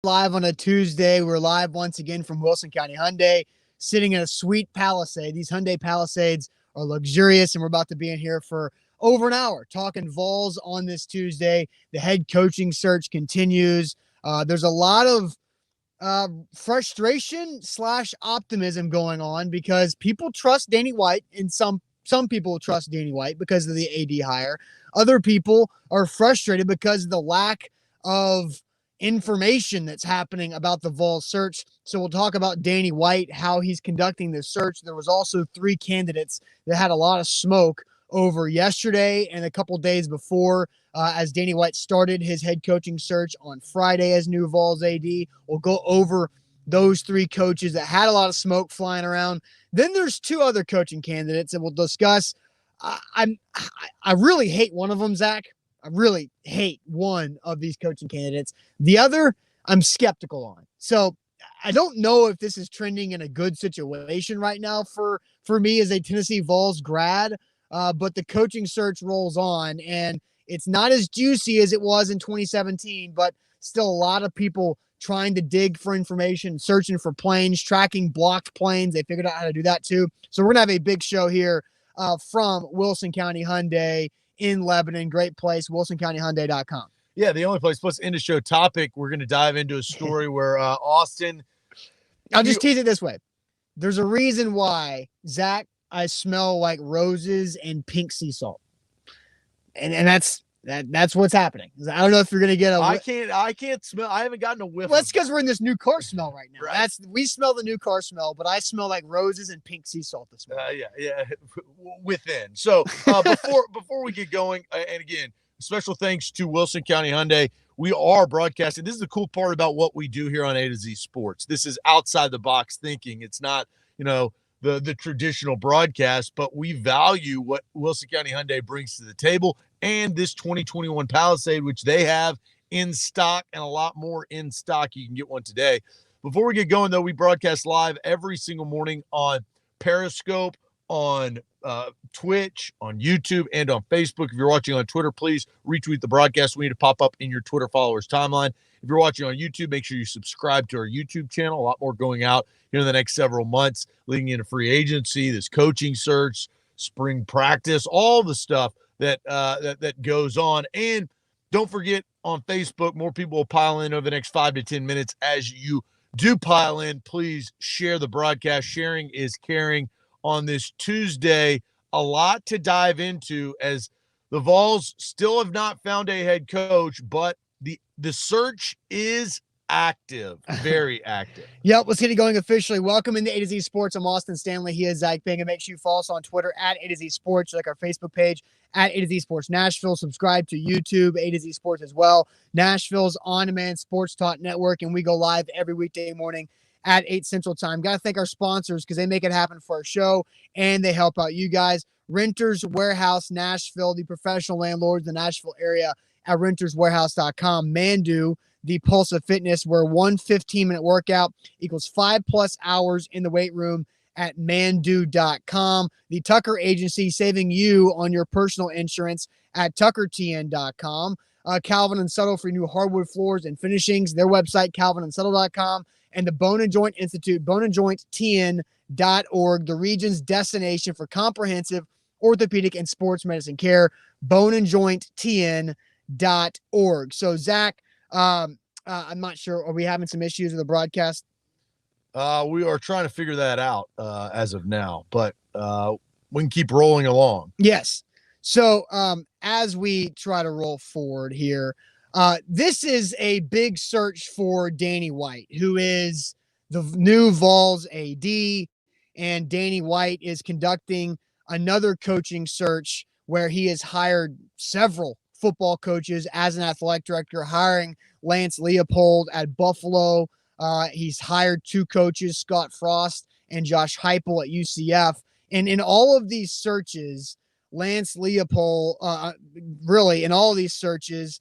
Live on a Tuesday. We're live once again from Wilson County Hyundai, sitting in a sweet Palisade. These Hyundai Palisades are luxurious, and we're about to be in here for over an hour talking Vols on this Tuesday. The head coaching search continues. There's a lot of frustration / optimism going on because people trust Danny White, and some people trust Danny White because of the AD hire. Other people are frustrated because of the lack of information that's happening about the Vols search. So we'll talk about Danny White, how he's conducting this search. There was also 3 candidates that had a lot of smoke over yesterday and a couple days before, as Danny White started his head coaching search on Friday as new Vols AD. We'll go over those 3 coaches that had a lot of smoke flying around. Then there's 2 other coaching candidates that we'll discuss. I really hate one of them, Zach. I really hate one of these coaching candidates. The other, I'm skeptical on. So I don't know if this is trending in a good situation right now for me as a Tennessee Vols grad, but the coaching search rolls on, and it's not as juicy as it was in 2017, but still a lot of people trying to dig for information, searching for planes, tracking blocked planes. They figured out how to do that too. So we're going to have a big show here from Wilson County Hyundai in Lebanon. Great place, wilsoncountyhyundai.com. Yeah, the only place. Plus, in the show topic, we're going to dive into a story where Austin. I'll just tease it this way. There's a reason why, Zach, I smell like roses and pink sea salt. And that's what's happening. I don't know if you're going to get a... I can't smell. I haven't gotten a whiff. Well, that's because we're in this new car smell right now. Right. We smell the new car smell, but I smell like roses and pink sea salt this morning. Yeah. Within. So before we get going, and again, special thanks to Wilson County Hyundai. We are broadcasting. This is the cool part about what we do here on A to Z Sports. This is outside the box thinking. It's not, the traditional broadcast, but we value what Wilson County Hyundai brings to the table and this 2021 Palisade, which they have in stock and a lot more in stock. You can get one today. Before we get going, though, we broadcast live every single morning on Periscope, on Twitch, on YouTube, and on Facebook. If you're watching on Twitter, please retweet the broadcast. We need to pop up in your Twitter followers timeline. If you're watching on YouTube, make sure you subscribe to our YouTube channel. A lot more going out here in the next several months, leading into free agency, this coaching search, spring practice, all the stuff that goes on. And don't forget, on Facebook, more people will pile in over the next 5 to 10 minutes. As you do pile in, please share the broadcast. Sharing is caring on this Tuesday. A lot to dive into as the Vols still have not found a head coach, but the search is active, very active. Yep, let's get it going officially. Welcome into A to Z Sports. I'm Austin Stanley. He is Zach Bing. And make sure you follow us on Twitter at A to Z Sports, like our Facebook page at A to Z Sports Nashville. Subscribe to YouTube, A to Z Sports as well. Nashville's on-demand sports talk network, and we go live every weekday morning at 8 Central Time. Got to thank our sponsors because they make it happen for our show, and they help out you guys. Renters Warehouse Nashville, the professional landlords in the Nashville area at renterswarehouse.com. Mandu, the Pulse of Fitness, where 1 15-minute workout equals 5+ hours in the weight room at mandu.com. The Tucker Agency, saving you on your personal insurance at tuckertn.com. Calvin and Settle for new hardwood floors and finishings, their website, calvinandsettle.com. And the Bone and Joint Institute, boneandjointtn.org, the region's destination for comprehensive orthopedic and sports medicine care, boneandjointtn.org. So, Zach, I'm not sure. Are we having some issues with the broadcast? We are trying to figure that out as of now, but we can keep rolling along. Yes. So as we try to roll forward here, this is a big search for Danny White, who is the new Vols AD, and Danny White is conducting another coaching search where he has hired several football coaches as an athletic director, hiring Lance Leopold at Buffalo. He's hired 2 coaches, Scott Frost and Josh Heupel at UCF. And in all of these searches, Lance Leopold, in all of these searches,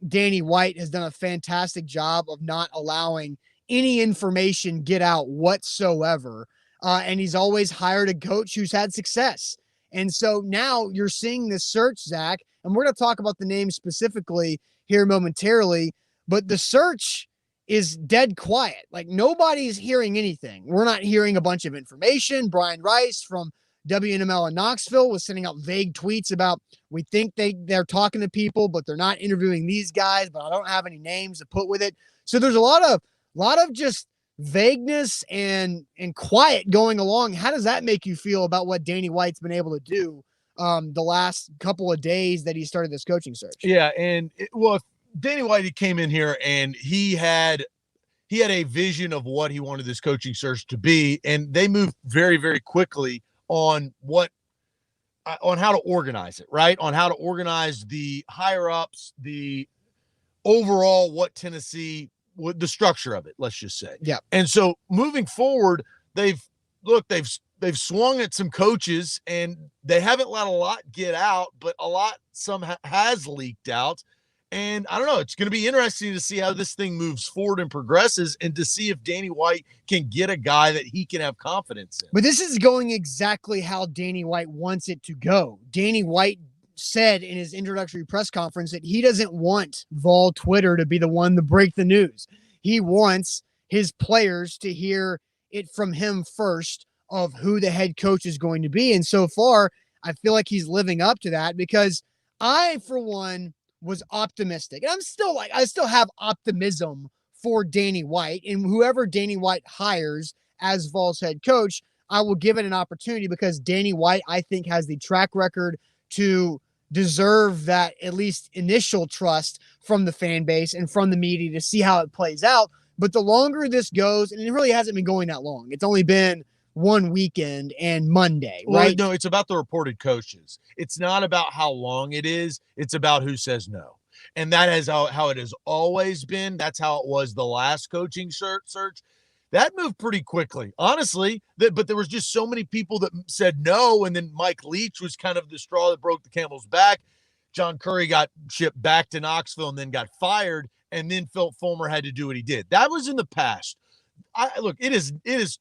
Danny White has done a fantastic job of not allowing any information get out whatsoever. And he's always hired a coach who's had success. And so now you're seeing this search, Zach, and we're going to talk about the name specifically here momentarily, but the search is dead quiet. Like nobody's hearing anything. We're not hearing a bunch of information. Brian Rice from WNML in Knoxville was sending out vague tweets about we think they're talking to people, but they're not interviewing these guys, but I don't have any names to put with it. So there's a lot of just vagueness and quiet going along. How does that make you feel about what Danny White's been able to do the last couple of days that he started this coaching search? Yeah, and Danny White, he came in here and he had a vision of what he wanted this coaching search to be, and they moved very, very quickly on how to organize it, right? On how to organize the higher ups, the overall what Tennessee, the structure of it, let's just say. Yeah. And so moving forward, they've swung at some coaches and they haven't let a lot get out, but a lot has leaked out. And I don't know, it's going to be interesting to see how this thing moves forward and progresses, and to see if Danny White can get a guy that he can have confidence in. But this is going exactly how Danny White wants it to go. Danny White said in his introductory press conference that he doesn't want Vol Twitter to be the one to break the news. He wants his players to hear it from him first of who the head coach is going to be. And so far, I feel like he's living up to that, because I, for one, was optimistic. And I still have optimism for Danny White, and whoever Danny White hires as Vols head coach, I will give it an opportunity, because Danny White, I think, has the track record to deserve that at least initial trust from the fan base and from the media to see how it plays out. But the longer this goes, and it really hasn't been going that long, it's only been one weekend and Monday, right? Well, no, it's about the reported coaches. It's not about how long it is. It's about who says no. And that is how it has always been. That's how it was the last coaching search. That moved pretty quickly, honestly. But there was just so many people that said no, and then Mike Leach was kind of the straw that broke the camel's back. John Curry got shipped back to Knoxville and then got fired, and then Phil Fulmer had to do what he did. That was in the past. Look, it is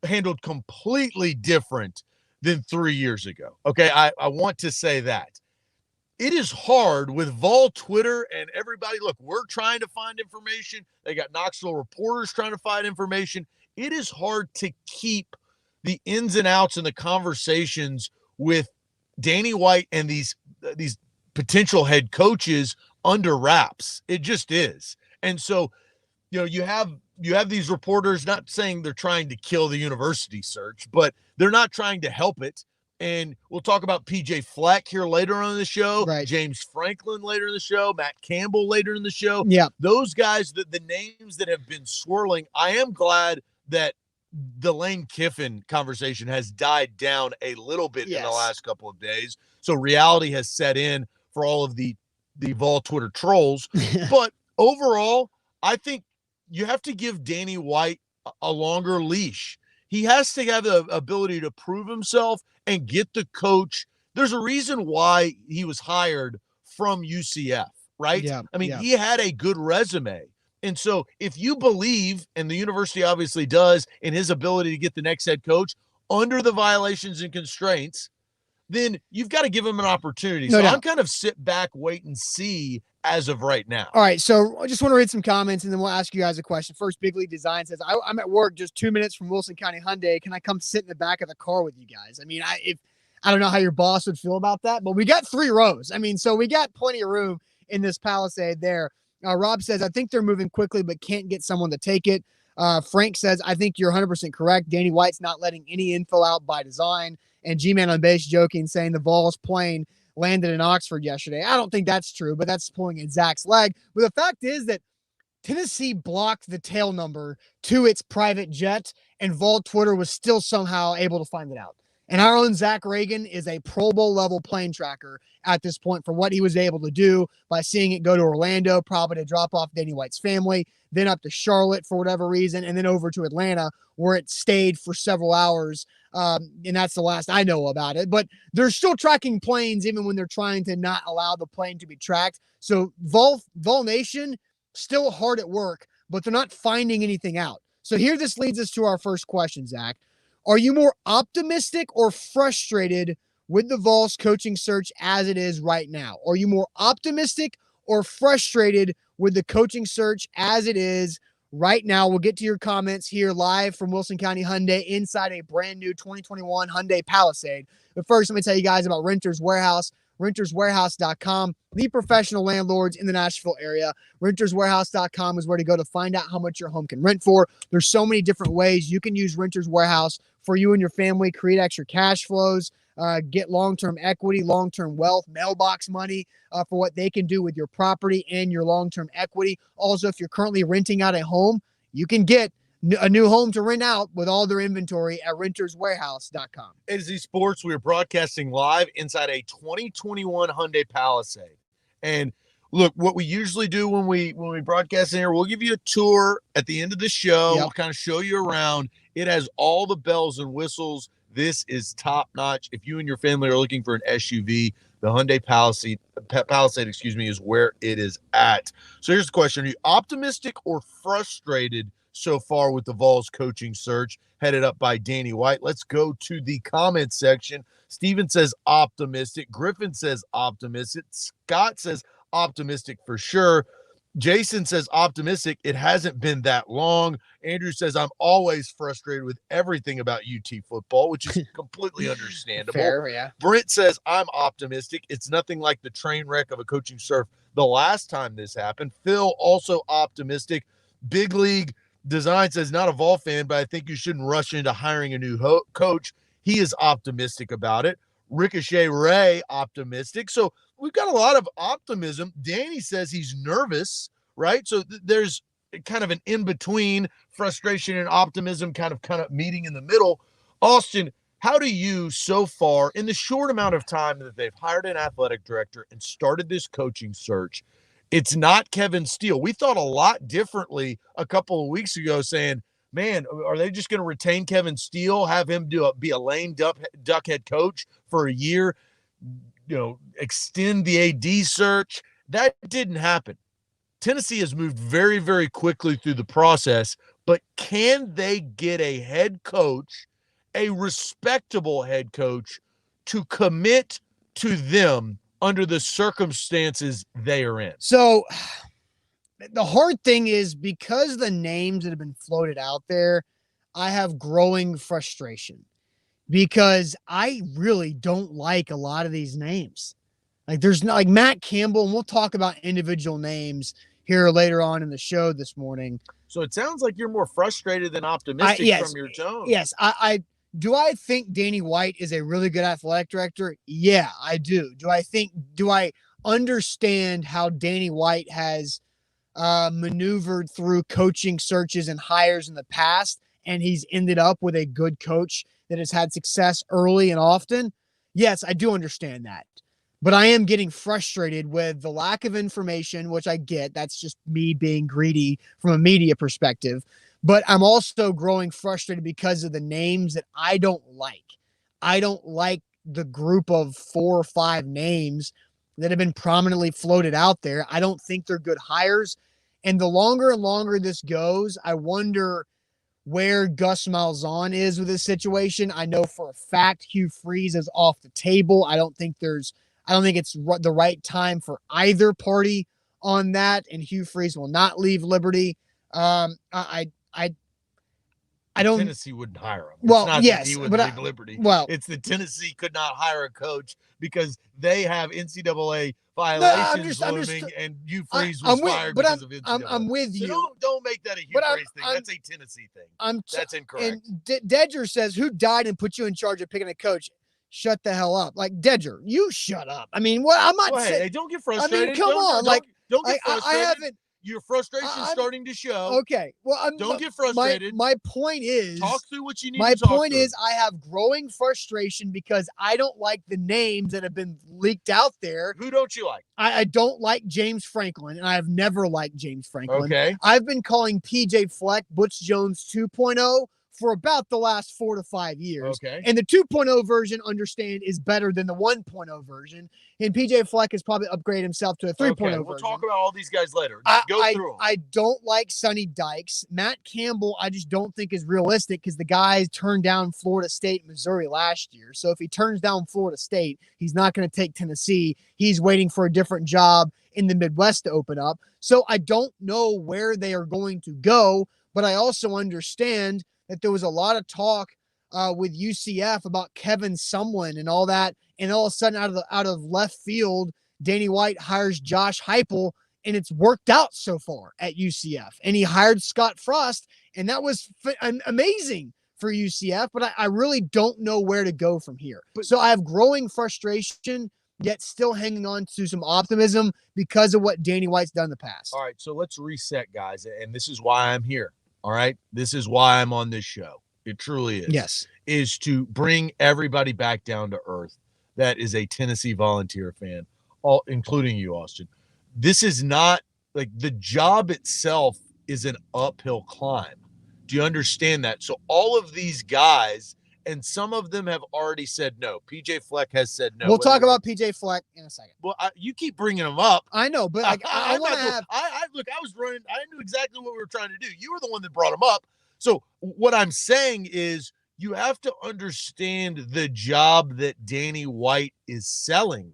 handled completely different than 3 years ago. Okay, I want to say that. It is hard with Vol Twitter and everybody. Look, we're trying to find information. They got Knoxville reporters trying to find information. It is hard to keep the ins and outs and the conversations with Danny White and these potential head coaches under wraps. It just is. And so, you have these reporters, not saying they're trying to kill the university search, but they're not trying to help it. And we'll talk about PJ Fleck here later on in the show, right? James Franklin later in the show, Matt Campbell later in the show. Yeah. Those guys, the names that have been swirling, I am glad that the Lane Kiffin conversation has died down a little bit in the last couple of days. So reality has set in for all of the Vol Twitter trolls. But overall, I think you have to give Danny White a longer leash. He has to have the ability to prove himself and get the coach. There's a reason why he was hired from UCF, right? Yeah, I mean, he had a good resume. And so if you believe, and the university obviously does, in his ability to get the next head coach under the violations and constraints, then you've got to give him an opportunity. So I'm kind of sit back, wait and see as of right now. All right, so I just want to read some comments, and then we'll ask you guys a question. First, Big League Design says, I'm at work just 2 minutes from Wilson County Hyundai. Can I come sit in the back of the car with you guys? I mean, I don't know how your boss would feel about that, but we got 3 rows. I mean, so we got plenty of room in this Palisade there. Rob says, I think they're moving quickly, but can't get someone to take it. Frank says, I think you're 100% correct. Danny White's not letting any info out by design. And G-Man on base joking, saying the Vols plane landed in Oxford yesterday. I don't think that's true, but that's pulling at Zach's leg. But the fact is that Tennessee blocked the tail number to its private jet, and Vol Twitter was still somehow able to find it out. And our own Zach Reagan is a Pro Bowl level plane tracker at this point for what he was able to do by seeing it go to Orlando, probably to drop off Danny White's family, then up to Charlotte for whatever reason, and then over to Atlanta, where it stayed for several hours. And that's the last I know about it. But they're still tracking planes even when they're trying to not allow the plane to be tracked. So Vol Nation still hard at work, but they're not finding anything out. So here this leads us to our first question, Zach. Are you more optimistic or frustrated with the Vols coaching search as it is right now? Are you more optimistic or frustrated with the coaching search as it is right now. We'll get to your comments here live from Wilson County Hyundai inside a brand new 2021 Hyundai Palisade. But first, let me tell you guys about Renters Warehouse. renterswarehouse.com, the professional landlords in the Nashville area. renterswarehouse.com is where to go to find out how much your home can rent for. There's so many different ways you can use Renters Warehouse for you and your family, create extra cash flows, get long-term equity, long-term wealth, mailbox money for what they can do with your property and your long-term equity. Also, if you're currently renting out a home, you can get a new home to rent out with all their inventory at renterswarehouse.com. A to Z Sports, we are broadcasting live inside a 2021 Hyundai Palisade. And look, what we usually do when we broadcast in here, we'll give you a tour at the end of the show. Yep. We'll kind of show you around. It has all the bells and whistles. This is top notch. If you and your family are looking for an SUV, the Hyundai Palisade, is where it is at. So here's the question. Are you optimistic or frustrated so far with the Vols coaching search headed up by Danny White? Let's go to the comment section. Steven says optimistic. Griffin says optimistic. Scott says optimistic for sure. Jason says optimistic. It hasn't been that long. Andrew says I'm always frustrated with everything about UT football, which is completely understandable. Fair, yeah. Brent says I'm optimistic. It's nothing like the train wreck of a coaching search the last time this happened. Phil also optimistic. Big League Design says not a Vol fan, but I think you shouldn't rush into hiring a new coach. He is optimistic about it. Ricochet Ray optimistic. So we've got a lot of optimism. Danny says he's nervous, right? So there's kind of an in-between frustration and optimism kind of meeting in the middle. Austin, how do you so far in the short amount of time that they've hired an athletic director and started this coaching search, it's not Kevin Steele. We thought a lot differently a couple of weeks ago saying, man, are they just going to retain Kevin Steele, have him be a lame duck head coach for a year, extend the AD search? That didn't happen. Tennessee has moved very, very quickly through the process, but can they get a head coach, a respectable head coach, to commit to them under the circumstances they are in? So the hard thing is because the names that have been floated out there, I have growing frustration because I really don't like a lot of these names. Like there's not like Matt Campbell, and we'll talk about individual names here later on in the show this morning. So it sounds like you're more frustrated than optimistic from your tone. Yes. I think Danny White is a really good athletic director? Yeah, I do. Do I understand how Danny White has maneuvered through coaching searches and hires in the past, and he's ended up with a good coach that has had success early and often? Yes, I do understand that. But I am getting frustrated with the lack of information, which I get. That's just me being greedy from a media perspective. But I'm also growing frustrated because of the names that I don't like. I don't like the group of 4 or 5 names that have been prominently floated out there. I don't think they're good hires. And the longer and longer this goes, I wonder where Gus Malzahn is with this situation. I know for a fact Hugh Freeze is off the table. I don't think it's the right time for either party on that, and Hugh Freeze will not leave Liberty. I don't. Tennessee wouldn't hire him. Well, it's not yes, that he would leave Liberty. Well, it's that Tennessee could not hire a coach because they have NCAA violations looming, and Hugh Freeze was fired because of NCAA. I'm with you. So don't make that a Hugh Freeze thing. That's a Tennessee thing. That's incorrect. And Dedger says, "Who died and put you in charge of picking a coach?" Shut the hell up. Like, Dedger, you shut up. I mean, what? I'm not saying. Hey, don't get frustrated. I mean, come on. Don't get frustrated. I haven't. Your frustration's starting to show. Okay. Well, don't get frustrated. My point is, talk through what you need to talk through. My point is, I have growing frustration because I don't like the names that have been leaked out there. Who don't you like? I don't like James Franklin, and I have never liked James Franklin. Okay. I've been calling PJ Fleck Butch Jones 2.0 for about the last 4 to 5 years. Okay. And the 2.0 version, understand, is better than the 1.0 version. And PJ Fleck has probably upgraded himself to a 3.0 version. We'll talk about all these guys later. Just go through them. I don't like Sonny Dykes. Matt Campbell, I just don't think is realistic because the guy turned down Florida State, Missouri last year. So if he turns down Florida State, he's not going to take Tennessee. He's waiting for a different job in the Midwest to open up. So I don't know where they are going to go, but I also understand that there was a lot of talk with UCF about Kevin Sumlin and all that, and all of a sudden out of left field, Danny White hires Josh Heupel, and it's worked out so far at UCF. And he hired Scott Frost, and that was amazing for UCF, but I really don't know where to go from here. So I have growing frustration, yet still hanging on to some optimism because of what Danny White's done in the past. All right, so let's reset, guys, and this is why I'm here. All right, this is why I'm on this show. It truly is. Yes. Is to bring everybody back down to earth that is a Tennessee Volunteer fan, all including you, Austin. This is not like the job itself is an uphill climb. Do you understand that? So all of these guys, and some of them have already said no. PJ Fleck has said no. We'll talk about PJ Fleck in a second. Well, you keep bringing them up. I know, but I want to have. Look, I was running. I knew exactly what we were trying to do. You were the one that brought them up. So what I'm saying is you have to understand the job that Danny White is selling.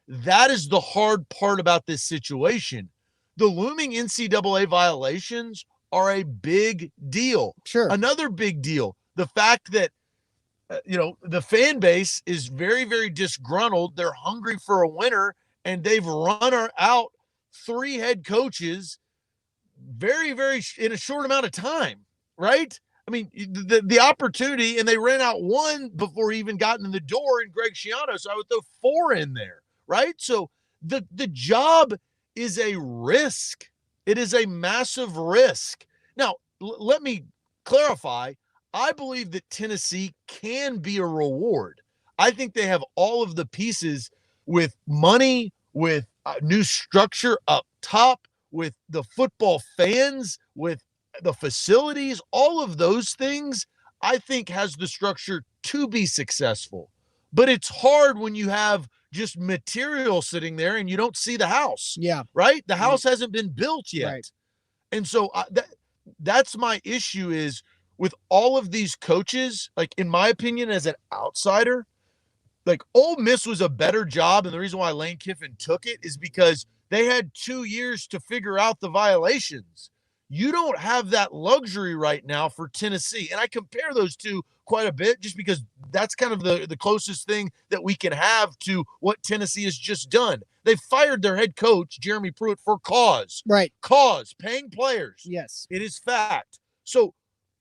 That is the hard part about this situation. The looming NCAA violations are a big deal. Sure. Another big deal. The fact that the fan base is very, very disgruntled. They're hungry for a winner, and they've run out 3 head coaches very, very in a short amount of time, right? I mean, the opportunity, and they ran out 1 before he even got in the door in Greg Schiano, so I would throw 4 in there, right? So the job is a risk. It is a massive risk. Now, let me clarify. I believe that Tennessee can be a reward. I think they have all of the pieces with money, with new structure up top, with the football fans, with the facilities, all of those things, I think has the structure to be successful. But it's hard when you have just material sitting there and you don't see the house. Yeah. Right? The house hasn't been built yet. Right. And so that's my issue is with all of these coaches, like in my opinion, as an outsider, like Ole Miss was a better job. And the reason why Lane Kiffin took it is because they had 2 years to figure out the violations. You don't have that luxury right now for Tennessee. And I compare those two quite a bit just because that's kind of the closest thing that we can have to what Tennessee has just done. They fired their head coach, Jeremy Pruitt, for cause. Right. Cause, paying players. Yes. It is fact. So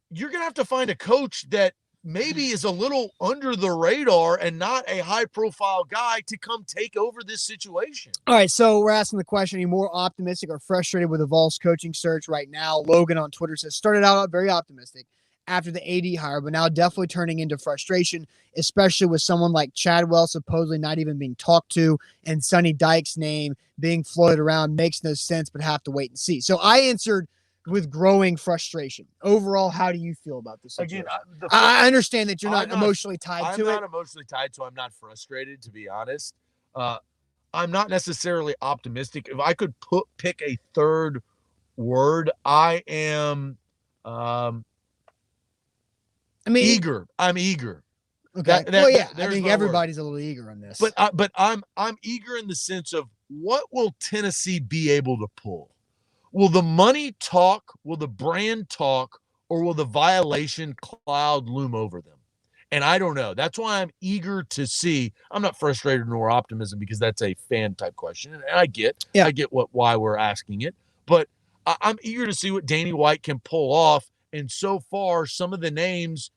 you're going to have to find a coach that maybe is a little under the radar and not a high-profile guy to come take over this situation. All right, so we're asking the question, are you more optimistic or frustrated with the Vols coaching search right now? Logan on Twitter says, started out very optimistic after the AD hire, but now definitely turning into frustration, especially with someone like Chadwell supposedly not even being talked to and Sonny Dykes' name being floated around. Makes no sense, but have to wait and see. So I answered with growing frustration. Overall, how do you feel about this situation? Again, I understand that you're not emotionally tied to it. I'm not emotionally tied, so I'm not frustrated, to be honest. I'm not necessarily optimistic. If I could pick a third word, I am eager. I'm eager. Okay. I think everybody's a little eager on this. But I'm eager in the sense of what will Tennessee be able to pull? Will the money talk? Will the brand talk? Or will the violation cloud loom over them? And I don't know. That's why I'm eager to see. I'm not frustrated nor optimism because that's a fan type question. And I get why we're asking it. But I'm eager to see what Danny White can pull off. And so far, some of the names,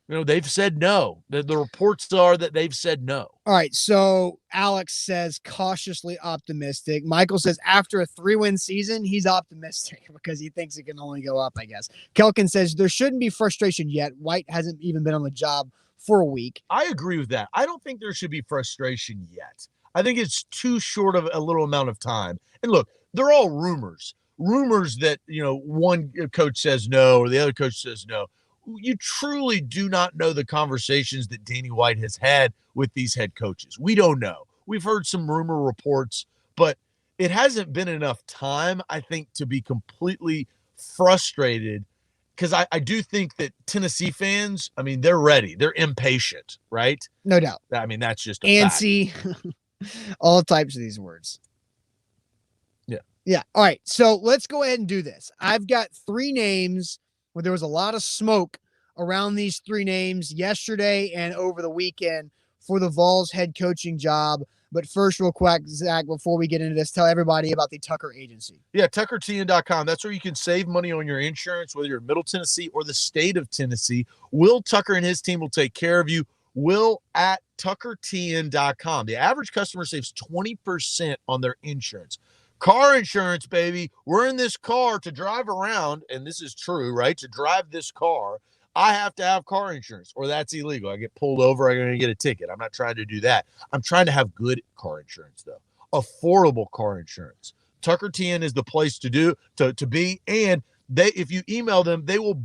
they've said no. The reports are that they've said no. All right. So Alex says cautiously optimistic. Michael says after a 3-win season, he's optimistic because he thinks it can only go up, I guess. Kelkin says there shouldn't be frustration yet. White hasn't even been on the job for a week. I agree with that. I don't think there should be frustration yet. I think it's too short of a little amount of time. And look, they're all rumors. Rumors that, one coach says no or the other coach says no. you truly do not know the conversations that Danny White has had with these head coaches. We don't know. We've heard some rumor reports, but it hasn't been enough time, I think, to be completely frustrated, because I do think that Tennessee fans, I mean, they're ready. They're impatient, right? No doubt. I mean, that's just a antsy, all types of these words. Yeah. Yeah. All right. So let's go ahead and do this. I've got 3 names where there was a lot of smoke around these 3 names yesterday and over the weekend for the Vols head coaching job. But first, real quick, Zach, before we get into this, tell everybody about the Tucker Agency. Yeah, TuckerTN.com. That's where you can save money on your insurance, whether you're in Middle Tennessee or the state of Tennessee. Will Tucker and his team will take care of you. Will at TuckerTN.com. The average customer saves 20% on their insurance. Car insurance, baby. We're in this car to drive around, and this is true, right? To drive this car, I have to have car insurance, or that's illegal. I get pulled over, I'm going to get a ticket. I'm not trying to do that. I'm trying to have good car insurance, though. Affordable car insurance. Tucker TN is the place to be, and if you email them, they will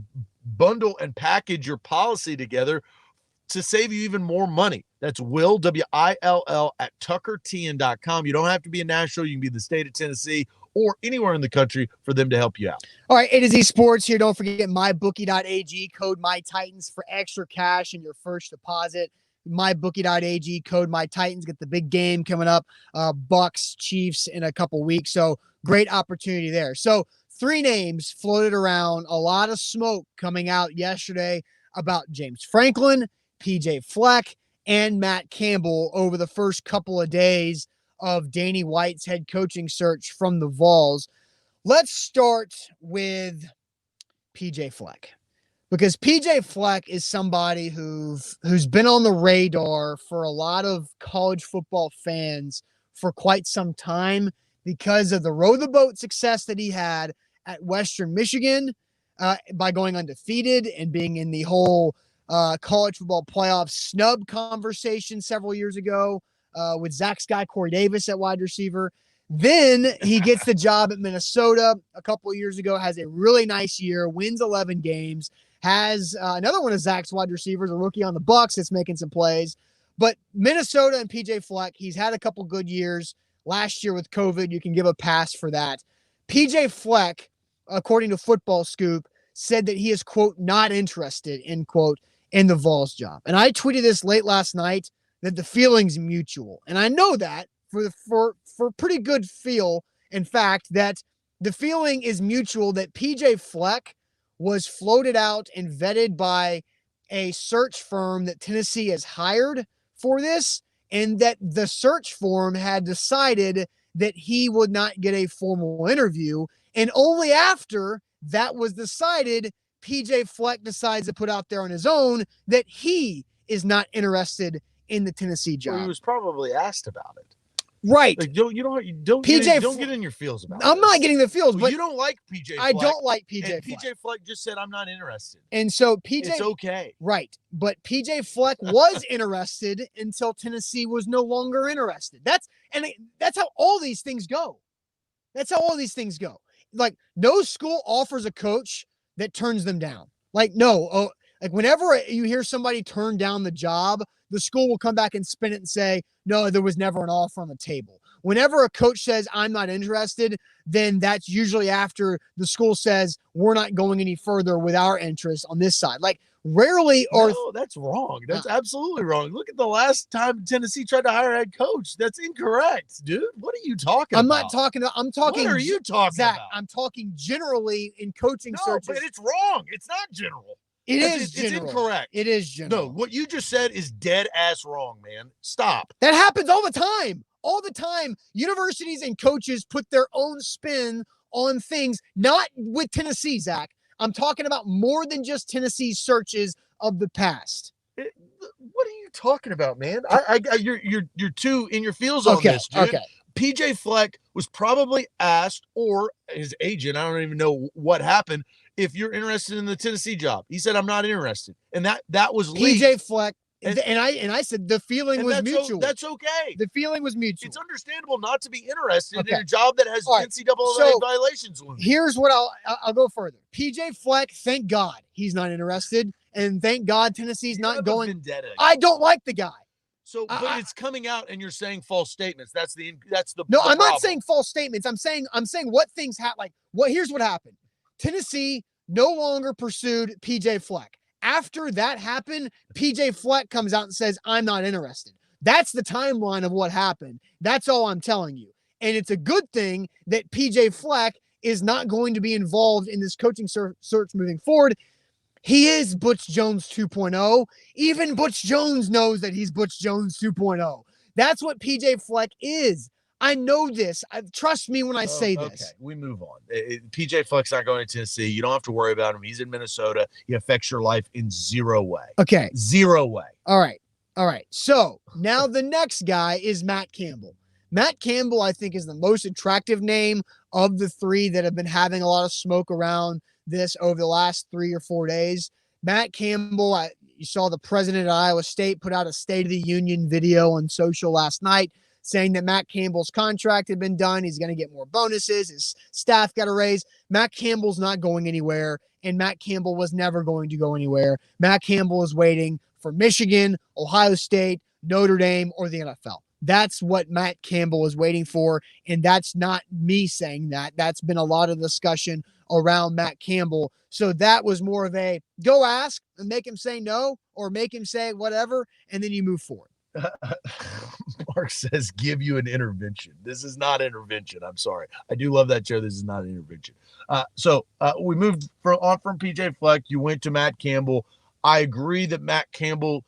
bundle and package your policy together to save you even more money. That's Will, W-I-L-L, at TuckerTN.com. You don't have to be in Nashville. You can be in the state of Tennessee or anywhere in the country for them to help you out. All right, A to Z Sports here. Don't forget mybookie.ag, code MyTitans for extra cash in your first deposit. Mybookie.ag, code MyTitans. Get the big game coming up, Bucks, Chiefs in a couple weeks. So great opportunity there. So 3 names floated around, a lot of smoke coming out yesterday about James Franklin, PJ Fleck, and Matt Campbell over the first couple of days of Danny White's head coaching search from the Vols. Let's start with PJ Fleck, because PJ Fleck is somebody who's been on the radar for a lot of college football fans for quite some time because of the row the boat success that he had at Western Michigan by going undefeated and being in the whole college football playoff snub conversation several years ago with Zach Sky, Corey Davis at wide receiver. Then he gets the job at Minnesota a couple of years ago, has a really nice year, wins 11 games, has another one of Zach's wide receivers, a rookie on the Bucks that's making some plays. But Minnesota and PJ Fleck, he's had a couple good years. Last year with COVID, you can give a pass for that. PJ Fleck, according to Football Scoop, said that he is, quote, not interested, end quote, in the Vols job. And I tweeted this late last night that the feeling's mutual. And I know that for pretty good feel, in fact, that the feeling is mutual that PJ Fleck was floated out and vetted by a search firm that Tennessee has hired for this, and that the search firm had decided that he would not get a formal interview. And only after that was decided, PJ Fleck decides to put out there on his own that he is not interested in the Tennessee job. Well, he was probably asked about it. Right. Like, don't get in your feels about it. I'm not getting the feels, but you don't like PJ Fleck. I don't like PJ and Fleck. PJ Fleck just said, I'm not interested. And so It's okay. Right. But PJ Fleck was interested until Tennessee was no longer interested. That's how all these things go. That's how all these things go. Like, no school offers a coach that turns them down. Like, no. Like, whenever you hear somebody turn down the job, the school will come back and spin it and say, no, there was never an offer on the table. Whenever a coach says, I'm not interested, then that's usually after the school says, we're not going any further with our interest on this side. Like, rarely or no, that's wrong. That's absolutely wrong. Look at the last time Tennessee tried to hire a head coach. That's incorrect, dude. What are you talking I'm about? not talking. I'm talking. What are you talking Zach, about? I'm talking generally in coaching No, searches. but it's wrong. It's not general. It's general. It's incorrect. It is general. No, what you just said is dead ass wrong, man. Stop. That happens all the time. All the time. Universities and coaches put their own spin on things, not with Tennessee, Zach. I'm talking about more than just Tennessee's searches of the past. What are you talking about, man? You're too in your feels on this, dude. Okay. PJ Fleck was probably asked, or his agent, I don't even know what happened, if you're interested in the Tennessee job. He said, I'm not interested. And that was leaked. PJ Fleck And I said the feeling was mutual. That's okay. The feeling was mutual. It's understandable not to be interested in a job that has NCAA violations. Here's what I'll go further. PJ Fleck, thank God he's not interested, and thank God Tennessee's not going. Vendetta. I don't like the guy. So, but it's coming out, and you're saying false statements. That's the no. I'm not saying false statements. I'm saying what things here's what happened. Tennessee no longer pursued PJ Fleck. After that happened, PJ Fleck comes out and says, I'm not interested. That's the timeline of what happened. That's all I'm telling you. And it's a good thing that PJ Fleck is not going to be involved in this coaching search moving forward. He is Butch Jones 2.0. Even Butch Jones knows that he's Butch Jones 2.0. That's what PJ Fleck is. I know this. Trust me when I say this. Okay, we move on. PJ Fleck's not going to Tennessee. You don't have to worry about him. He's in Minnesota. He affects your life in zero way. Okay. Zero way. All right. So now the next guy is Matt Campbell. Matt Campbell, I think, is the most attractive name of the three that have been having a lot of smoke around this over the last 3 or 4 days. Matt Campbell, you saw the president of Iowa State put out a State of the Union video on social last night, saying that Matt Campbell's contract had been done. He's going to get more bonuses. His staff got a raise. Matt Campbell's not going anywhere, and Matt Campbell was never going to go anywhere. Matt Campbell is waiting for Michigan, Ohio State, Notre Dame, or the NFL. That's what Matt Campbell is waiting for, and that's not me saying that. That's been a lot of discussion around Matt Campbell. So that was more of a go ask and make him say no or make him say whatever, and then you move forward. Mark says, give you an intervention. This is not intervention. I'm sorry. I do love that show. This is not an intervention. So we moved from PJ Fleck. You went to Matt Campbell. I agree that Matt Campbell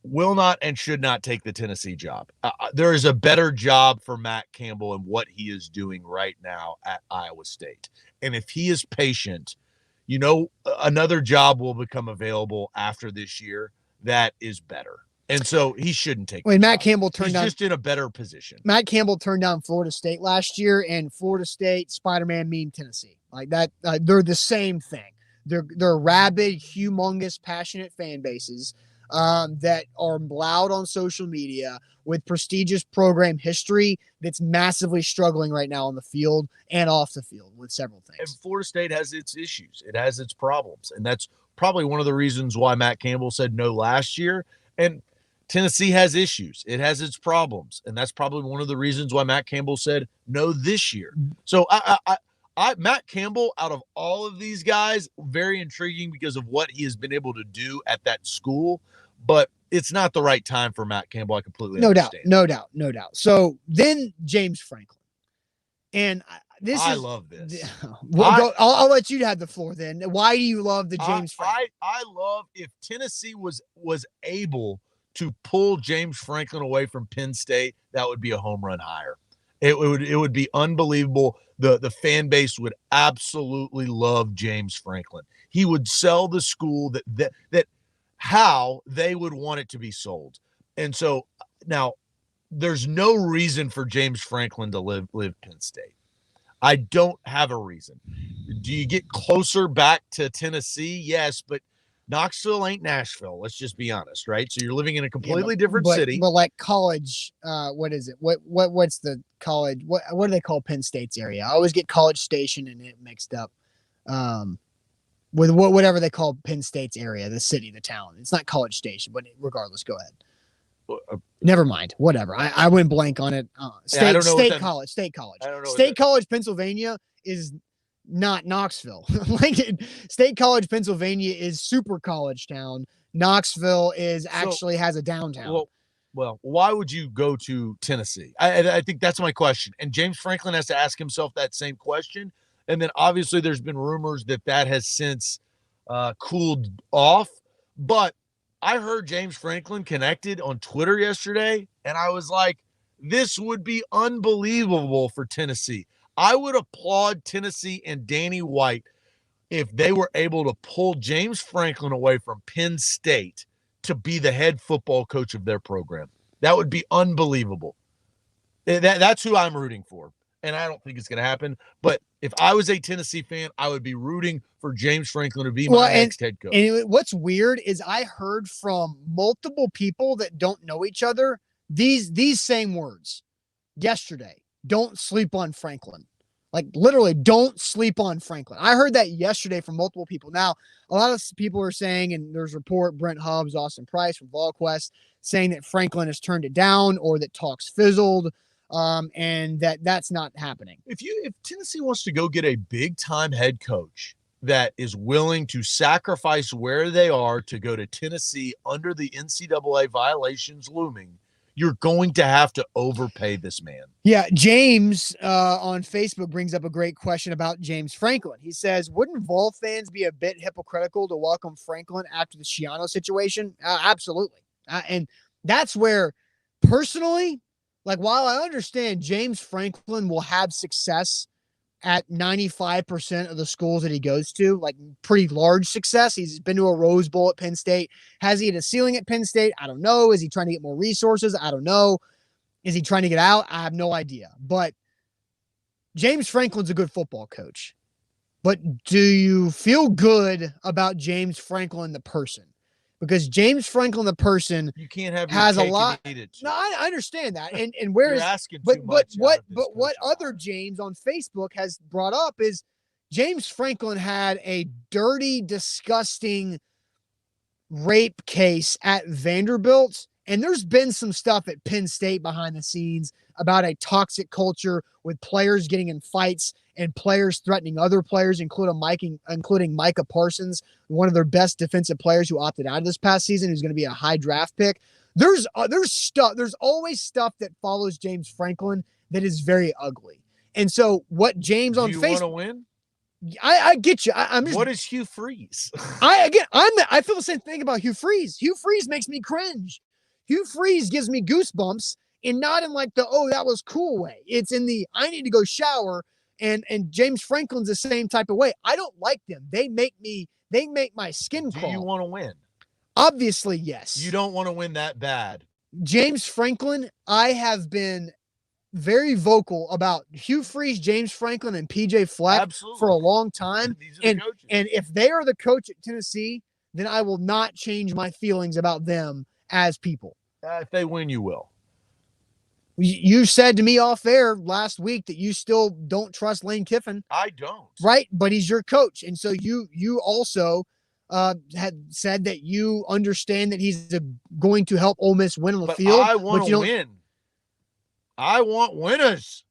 will not and should not take the Tennessee job. There is a better job for Matt Campbell and what he is doing right now at Iowa State. And if he is patient, another job will become available after this year that is better. And so he shouldn't take. When Matt Campbell He's just in a better position. Matt Campbell turned down Florida State last year, and Florida State, Spider-Man mean Tennessee. Like that, they're the same thing. They're rabid, humongous, passionate fan bases that are loud on social media with prestigious program history that's massively struggling right now on the field and off the field with several things. And Florida State has its issues. It has its problems. And that's probably one of the reasons why Matt Campbell said no last year. And Tennessee has issues. It has its problems. And that's probably one of the reasons why Matt Campbell said no this year. So Matt Campbell, out of all of these guys, very intriguing because of what he has been able to do at that school. But it's not the right time for Matt Campbell. I completely understand. No doubt. So then James Franklin. And I love this. I'll let you have the floor then. Why do you love the James Franklin? I love if Tennessee was able to pull James Franklin away from Penn State, that would be a home run hire. It would be unbelievable. The fan base would absolutely love James Franklin. He would sell the school that how they would want it to be sold. And so now there's no reason for James Franklin to live Penn State. I don't have a reason. Do you get closer back to Tennessee? Yes, but Knoxville ain't Nashville. Let's just be honest, right? So you're living in a completely different city. But like college, what is it? What's the college? What do they call Penn State's area? I always get College Station and it mixed up with whatever they call Penn State's area, the city, the town. It's not College Station, but regardless, go ahead. Never mind. Whatever. I went blank on it. State College. I don't know State College, Pennsylvania is not Knoxville. State College, Pennsylvania is super college town. Knoxville actually has a downtown. Well, why would you go to Tennessee? I think that's my question. And James Franklin has to ask himself that same question. And then obviously there's been rumors that has since cooled off. But I heard James Franklin connected on Twitter yesterday, and I was like, this would be unbelievable for Tennessee. I would applaud Tennessee and Danny White if they were able to pull James Franklin away from Penn State to be the head football coach of their program. That would be unbelievable. That's who I'm rooting for. and I don't think it's going to happen. But if I was a Tennessee fan, I would be rooting for James Franklin to be my next head coach. And what's weird is I heard from multiple people that don't know each other these same words yesterday. Don't sleep on Franklin. Like, literally, don't sleep on Franklin. I heard that yesterday from multiple people. Now, a lot of people are saying, and there's a report, Brent Hubbs, Austin Price from VolQuest, saying that Franklin has turned it down or that talks fizzled, and that's not happening. If Tennessee wants to go get a big-time head coach that is willing to sacrifice where they are to go to Tennessee under the NCAA violations looming, you're going to have to overpay this man. Yeah, James on Facebook brings up a great question about James Franklin. He says, wouldn't Vol fans be a bit hypocritical to welcome Franklin after the Schiano situation? Absolutely. And that's where, personally, like, while I understand James Franklin will have success at 95% of the schools that he goes to, like pretty large success. He's been to a Rose Bowl at Penn State. Has he hit a ceiling at Penn State? I don't know. Is he trying to get more resources? I don't know. Is he trying to get out? I have no idea. But James Franklin's a good football coach. But do you feel good about James Franklin, the person? Because James Franklin, the person, you can't have has a lot. No, I understand that. And where You're is asking but too much what other James on Facebook has brought up is James Franklin had a dirty, disgusting rape case at Vanderbilt. And there's been some stuff at Penn State behind the scenes about a toxic culture with players getting in fights and players threatening other players, including Micah Parsons, one of their best defensive players who opted out of this past season, who's going to be a high draft pick. There's always stuff that follows James Franklin that is very ugly. And so what James on Facebook, want to win? I get you. I'm just, what is Hugh Freeze? I feel the same thing about Hugh Freeze. Hugh Freeze makes me cringe. Hugh Freeze gives me goosebumps, and not in like the, oh, that was cool way. It's in the, I need to go shower. And James Franklin's the same type of way. I don't like them. They make my skin crawl. Do you want to win? Obviously, yes. You don't want to win that bad. James Franklin, I have been very vocal about Hugh Freeze, James Franklin, and PJ Fleck for a long time. And if they are the coach at Tennessee, then I will not change my feelings about them as people. If they win, you will. You said to me off air last week that you still don't trust Lane Kiffin. I don't. Right? But he's your coach. And so you also had said that you understand that he's going to help Ole Miss win on the field. I want to win. I want winners.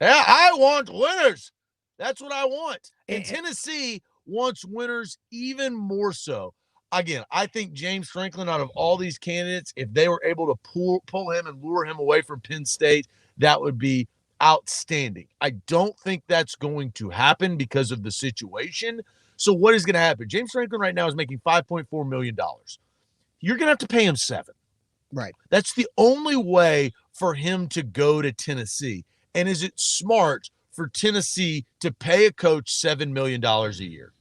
Yeah, I want winners. That's what I want. And Tennessee wants winners even more so. Again, I think James Franklin, out of all these candidates, if they were able to pull him and lure him away from Penn State, that would be outstanding. I don't think that's going to happen because of the situation. So what is going to happen? James Franklin right now is making $5.4 million. You're going to have to pay him $7 million. Right. That's the only way for him to go to Tennessee. And is it smart for Tennessee to pay a coach $7 million a year?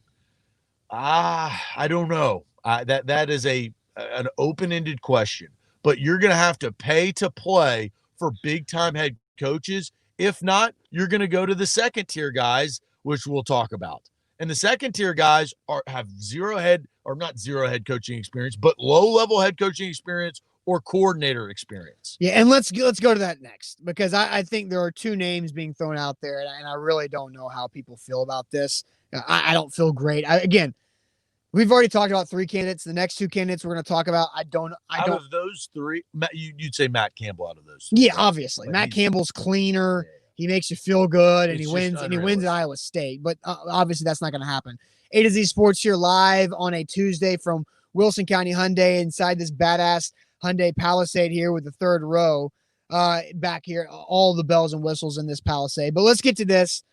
I don't know. That is an open-ended question. But you're going to have to pay to play for big-time head coaches. If not, you're going to go to the second-tier guys, which we'll talk about. And the second-tier guys have not zero head coaching experience, but low-level head coaching experience or coordinator experience. Yeah, and let's go to that next, because I think there are two names being thrown out there, and I really don't know how people feel about this. I don't feel great. Again, we've already talked about three candidates. The next two candidates we're going to talk about, out of those three, you'd say Matt Campbell out of those. Yeah, obviously. Matt Campbell's cleaner. Yeah. He makes you feel good, and he wins at Iowa State. But obviously that's not going to happen. A to Z Sports here live on a Tuesday from Wilson County Hyundai inside this badass Hyundai Palisade here with the third row back here. All the bells and whistles in this Palisade. But let's get to this.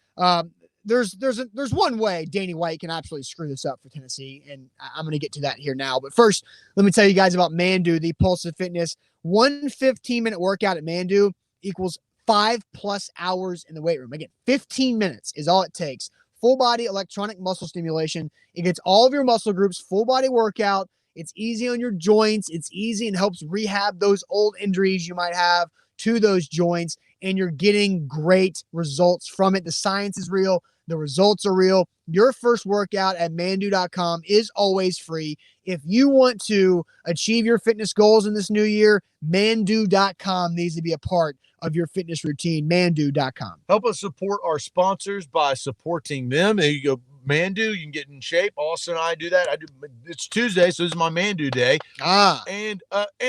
There's one way Danny White can absolutely screw this up for Tennessee, and I'm going to get to that here now. But first, let me tell you guys about Mandu, the Pulse of Fitness. 1 15-minute workout at Mandu equals 5+ hours in the weight room. Again, 15 minutes is all it takes. Full body electronic muscle stimulation. It gets all of your muscle groups, full body workout. It's easy on your joints. It's easy and helps rehab those old injuries you might have to those joints. and you're getting great results from it. The science is real. The results are real. Your first workout at mandu.com is always free. If you want to achieve your fitness goals in this new year, mandu.com needs to be a part of your fitness routine. Mandu.com. Help us support our sponsors by supporting them. There you go. Mandu, you can get in shape. Austin and I do that. It's Tuesday, so this is my Mandu day. And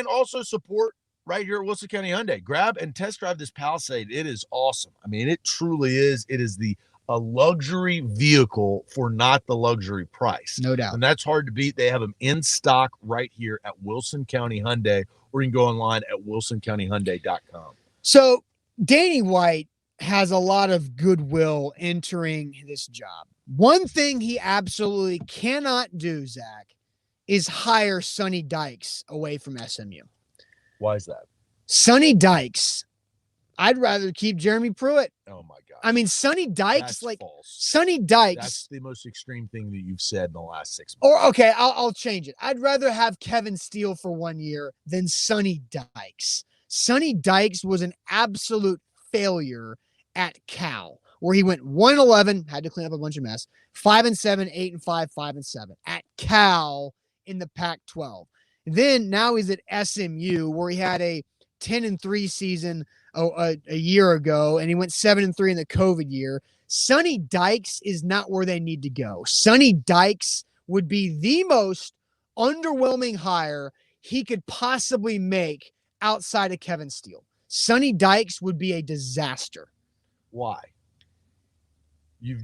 also support right here at Wilson County Hyundai. Grab and test drive this Palisade. It is awesome. I mean, it truly is. It is a luxury vehicle for not the luxury price. No doubt. And that's hard to beat. They have them in stock right here at Wilson County Hyundai, or you can go online at wilsoncountyhyundai.com. So Danny White has a lot of goodwill entering this job. One thing he absolutely cannot do, Zach, is hire Sonny Dykes away from SMU. Why is that? Sonny Dykes, I'd rather keep Jeremy Pruitt. Oh my God. I mean, Sonny Dykes, that's false. Sonny Dykes. That's the most extreme thing that you've said in the last 6 months. Or okay, I'll change it. I'd rather have Kevin Steele for 1 year than Sonny Dykes. Sonny Dykes was an absolute failure at Cal, where he went 1-11, had to clean up a bunch of mess, 5-7, 8-5, 5-7 at Cal in the Pac-12. Then now he's at SMU, where he had a 10-3 season a year ago, and he went 7-3 in the COVID year. Sonny Dykes is not where they need to go. Sonny Dykes would be the most underwhelming hire he could possibly make outside of Kevin Steele. Sonny Dykes would be a disaster. Why? You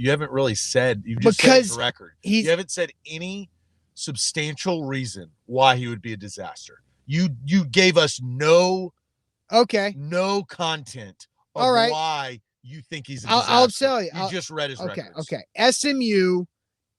haven't really said, you've just said the record. You haven't said any substantial reason why he would be a disaster. You gave us no content of why you think he's a disaster. I'll tell you. You just read his records. Okay. SMU,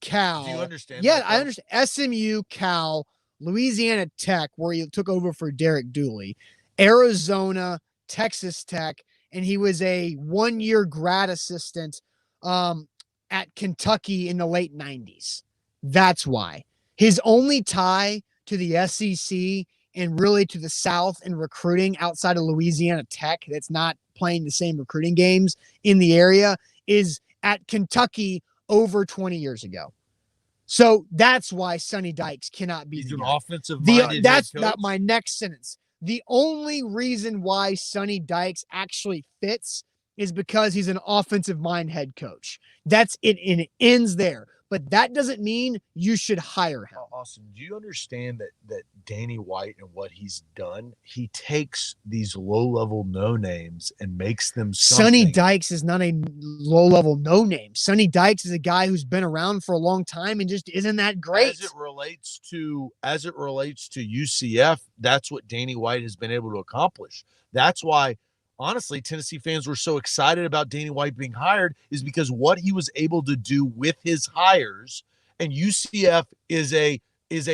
Cal. Do you understand? Yeah, I understand. SMU, Cal, Louisiana Tech, where he took over for Derek Dooley, Arizona, Texas Tech, and he was a 1-year grad assistant at Kentucky in the late 90s. That's why. His only tie to the SEC and really to the South in recruiting outside of Louisiana Tech that's not playing the same recruiting games in the area is at Kentucky over 20 years ago. So that's why Sonny Dykes cannot be He's the an guy. offensive-minded That's head coach. not my next sentence. The only reason why Sonny Dykes actually fits is because he's an offensive mind head coach. That's it, and it ends there. But that doesn't mean you should hire him. Austin, do you understand that Danny White and what he's done? He takes these low-level no-names and makes them something. Sonny Dykes is not a low-level no-name. Sonny Dykes is a guy who's been around for a long time and just isn't that great. As it relates to UCF, that's what Danny White has been able to accomplish. That's why, honestly, Tennessee fans were so excited about Danny White being hired, is because what he was able to do with his hires. And UCF is a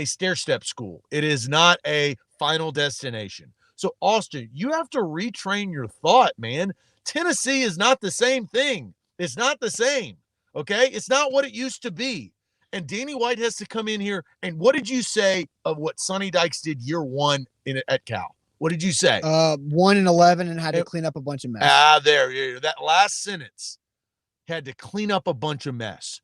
stair-step school. It is not a final destination. So, Austin, you have to retrain your thought, man. Tennessee is not the same thing. It's not the same, okay? It's not what it used to be. And Danny White has to come in here. And what did you say of what Sonny Dykes did year one at Cal? What did you say? 1-11 and had to clean up a bunch of mess. There. That last sentence, had to clean up a bunch of mess.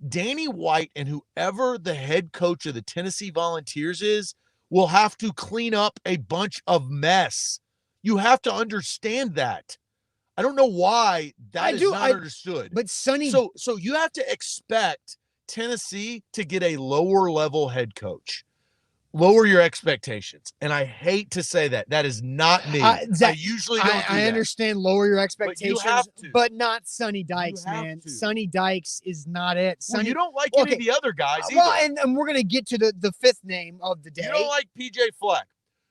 Danny White and whoever the head coach of the Tennessee Volunteers is will have to clean up a bunch of mess. You have to understand that. I don't know why that is not understood. But Sonny, so you have to expect Tennessee to get a lower level head coach. Lower your expectations. And I hate to say that. That is not me. Zach, I usually don't do that. I understand lower your expectations, but you have to. But not Sonny Dykes, man. Sonny Dykes is not it. Well, you don't like any of the other guys either. Well, and we're going to get to the fifth name of the day. You don't like P.J. Fleck.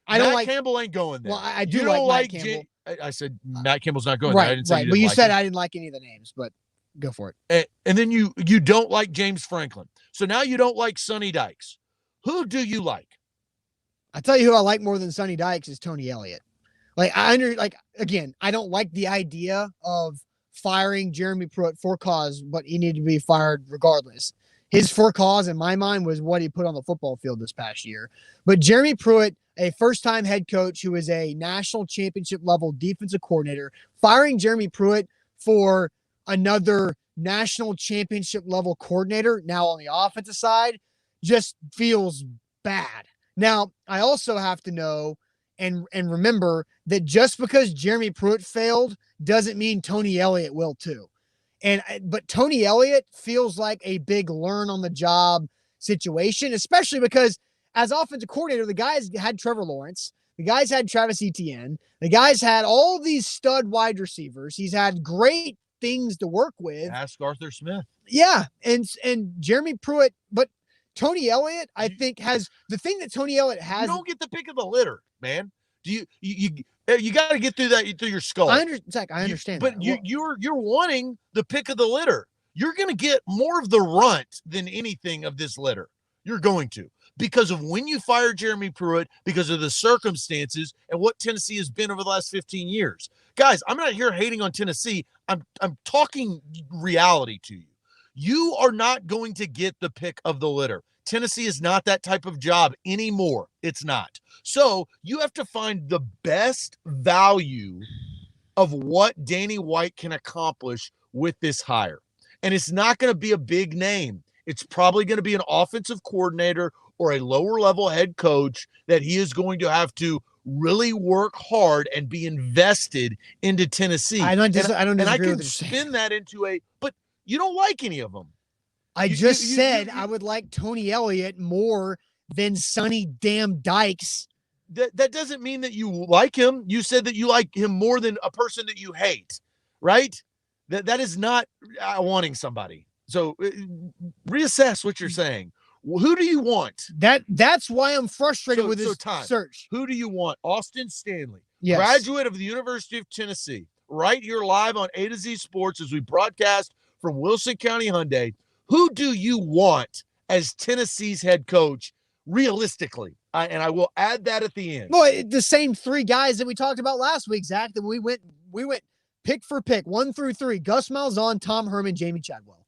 I don't like Campbell ain't going there. Well, I do like Matt Campbell. I said Matt Campbell's not going there. I didn't say but you said I didn't like any of the names, but go for it. And then you don't like James Franklin. So now you don't like Sonny Dykes. Who do you like? I tell you who I like more than Sonny Dykes is Tony Elliott. Again, I don't like the idea of firing Jeremy Pruitt for cause, but he needed to be fired regardless. his for cause in my mind was what he put on the football field this past year. But Jeremy Pruitt, a first-time head coach who is a national championship level defensive coordinator, firing Jeremy Pruitt for another national championship level coordinator now on the offensive side just feels bad. Now, I also have to know and remember that just because Jeremy Pruitt failed doesn't mean Tony Elliott will too. But Tony Elliott feels like a big learn on the job situation, especially because as offensive coordinator, the guys had Trevor Lawrence, the guys had Travis Etienne, the guys had all these stud wide receivers. He's had great things to work with. Ask Arthur Smith. Yeah, and Jeremy Pruitt, but Tony Elliott, I think, has the thing that Tony Elliott has. You don't get the pick of the litter, man. Do you got to get through that through your skull. I understand, but you're wanting the pick of the litter. You're going to get more of the runt than anything of this litter. You're going to, because of when you fired Jeremy Pruitt, because of the circumstances and what Tennessee has been over the last 15 years. Guys, I'm not here hating on Tennessee. I'm talking reality to you. You are not going to get the pick of the litter. Tennessee is not that type of job anymore. It's not. So you have to find the best value of what Danny White can accomplish with this hire. And it's not going to be a big name. It's probably going to be an offensive coordinator or a lower level head coach that he is going to have to really work hard and be invested into Tennessee. I don't disagree and I can with spin that into but you don't like any of them. I said I would like Tony Elliott more than Sonny damn Dykes. That doesn't mean that you like him. You said that you like him more than a person that you hate, right? That is not wanting somebody. So reassess what you're saying. Who do you want? That's why I'm frustrated with this search. Who do you want? Austin Stanley, yes. Graduate of the University of Tennessee, right here live on A to Z Sports as we broadcast from Wilson County Hyundai. Who do you want as Tennessee's head coach realistically? And I will add that at the end. Well, the same three guys that we talked about last week, Zach, that we went pick for pick, 1 through 3, Gus Malzahn, Tom Herman, Jamie Chadwell.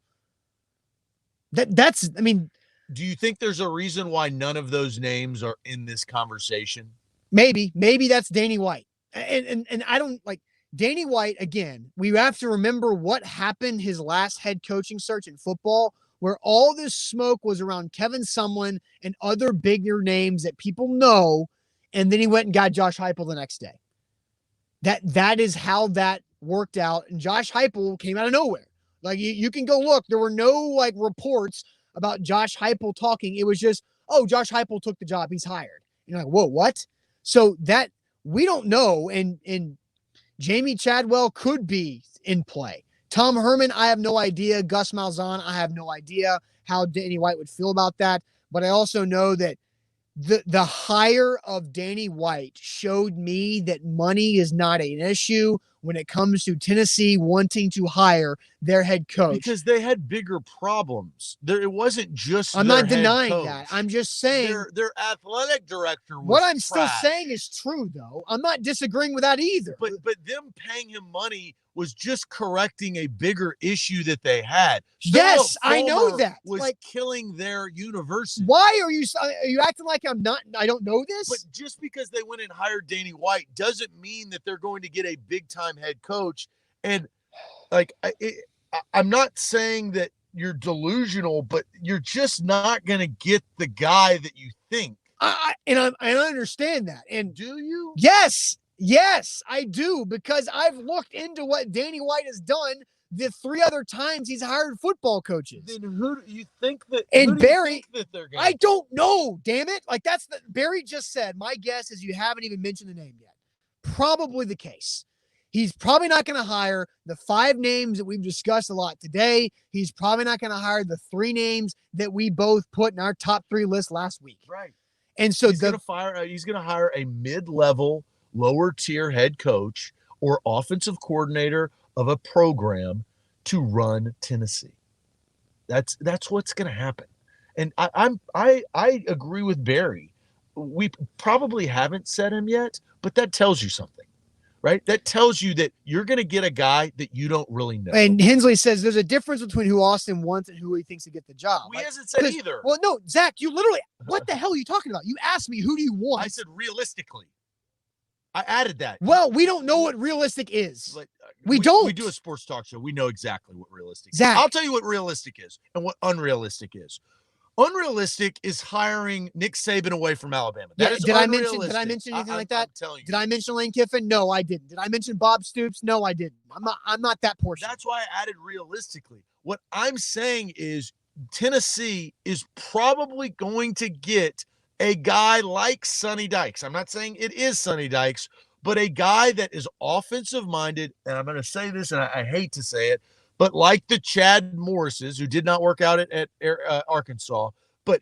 I mean, do you think there's a reason why none of those names are in this conversation? Maybe that's Danny White. And I don't like Danny White. Again, we have to remember what happened his last head coaching search in football, where all this smoke was around Kevin Sumlin and other bigger names that people know. And then he went and got Josh Heupel the next day. That is how that worked out. And Josh Heupel came out of nowhere. Like you can go look, there were no reports about Josh Heupel talking. It was just, oh, Josh Heupel took the job. He's hired. You're like, whoa, what? So that we don't know. And Jamie Chadwell could be in play. Tom Herman, I have no idea. Gus Malzahn, I have no idea how Danny White would feel about that. But I also know that the hire of Danny White showed me that money is not an issue when it comes to Tennessee wanting to hire their head coach. Because they had bigger problems. It wasn't just I'm not denying that. I'm just saying their athletic director was what I'm trash. Still saying is true, though. I'm not disagreeing with that either. But them paying him money was just correcting a bigger issue that they had. Yes, I know that. Was killing their university. Why are you acting like I don't know this? But just because they went and hired Danny White doesn't mean that they're going to get a big-time head coach. And I'm not saying that you're delusional, but you're just not going to get the guy that you think. I understand that. And do you? Yes, I do, because I've looked into what Danny White has done the 3 other times he's hired football coaches. Then who do you think that? And Barry, that they're going I don't know. Damn it! Barry just said. My guess is you haven't even mentioned the name yet. Probably the case. He's probably not going to hire the 5 names that we've discussed a lot today. He's probably not going to hire the 3 names that we both put in our top 3 list last week. Right. And so he's going to hire a mid-level, lower tier head coach or offensive coordinator of a program to run Tennessee. That's what's going to happen. And I agree with Barry. We probably haven't said him yet, but that tells you something. right? That tells you that you're going to get a guy that you don't really know. And Hensley says there's a difference between who Austin wants and who he thinks to get the job. He hasn't said either. Well, no, Zach, you literally, what the hell are you talking about? You asked me, who do you want? I said realistically. I added that. Well, we don't know what realistic is. But, we don't. We do a sports talk show. We know exactly what realistic Zach. is. I'll tell you what realistic is and what unrealistic is. Unrealistic is hiring Nick Saban away from Alabama. That is did I unrealistic. mention anything like that? I'm telling you. Did I mention Lane Kiffin? No, I didn't. Did I mention Bob Stoops? No, I didn't. I'm not that portion. That's why I added realistically. What I'm saying is Tennessee is probably going to get a guy like Sonny Dykes. I'm not saying it is Sonny Dykes, but a guy that is offensive minded. And I'm going to say this, and I hate to say it, but like the Chad Morrises, who did not work out at Arkansas, but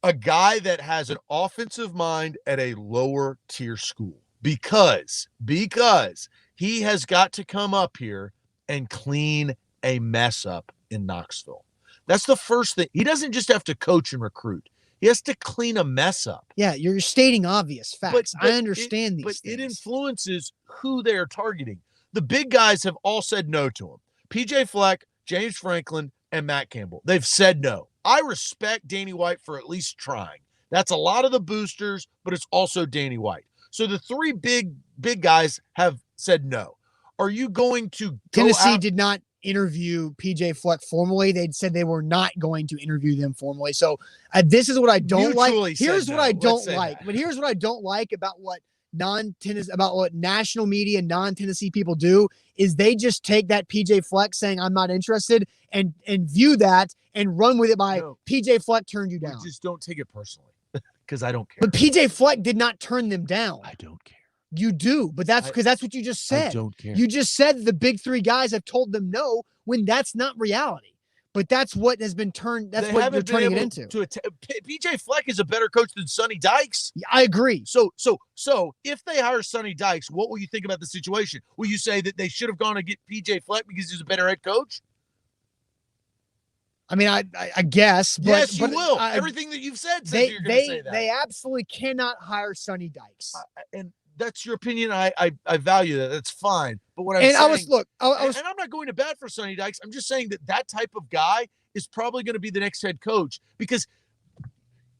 a guy that has an offensive mind at a lower tier school because he has got to come up here and clean a mess up in Knoxville. That's the first thing. He doesn't just have to coach and recruit. He has to clean a mess up. Yeah, you're stating obvious facts. But I understand these but things. It influences who they're targeting. The big guys have all said no to him. PJ Fleck, James Franklin, and Matt Campbell. They've said no. I respect Danny White for at least trying. That's a lot of the boosters, but it's also Danny White. So the three big guys have said no. Are you going to Tennessee did not interview PJ Fleck formally. They said they were not going to interview them formally. So this is what I don't like. Here's what I don't like. But here's what I don't like about what national media and non-Tennessee people do is they just take that PJ Fleck saying I'm not interested and view that and run with it by PJ Fleck turned you down. Just don't take it personally because I don't care. But PJ Fleck did not turn them down. I don't care. You do, but that's because that's what you just said. I don't care. You just said the big three guys have told them no when that's not reality. But that's what has been turned. That's what you're turning it into. PJ Fleck is a better coach than Sonny Dykes. Yeah, I agree. So if they hire Sonny Dykes, what will you think about the situation? Will you say that they should have gone to get PJ Fleck because he's a better head coach? I mean, I guess. But, yes, you will. Everything that you've said says you're going to say that. They absolutely cannot hire Sonny Dykes. And that's your opinion. I value that. That's fine. But what I'm saying, and I'm not going to bat for Sonny Dykes. I'm just saying that type of guy is probably going to be the next head coach because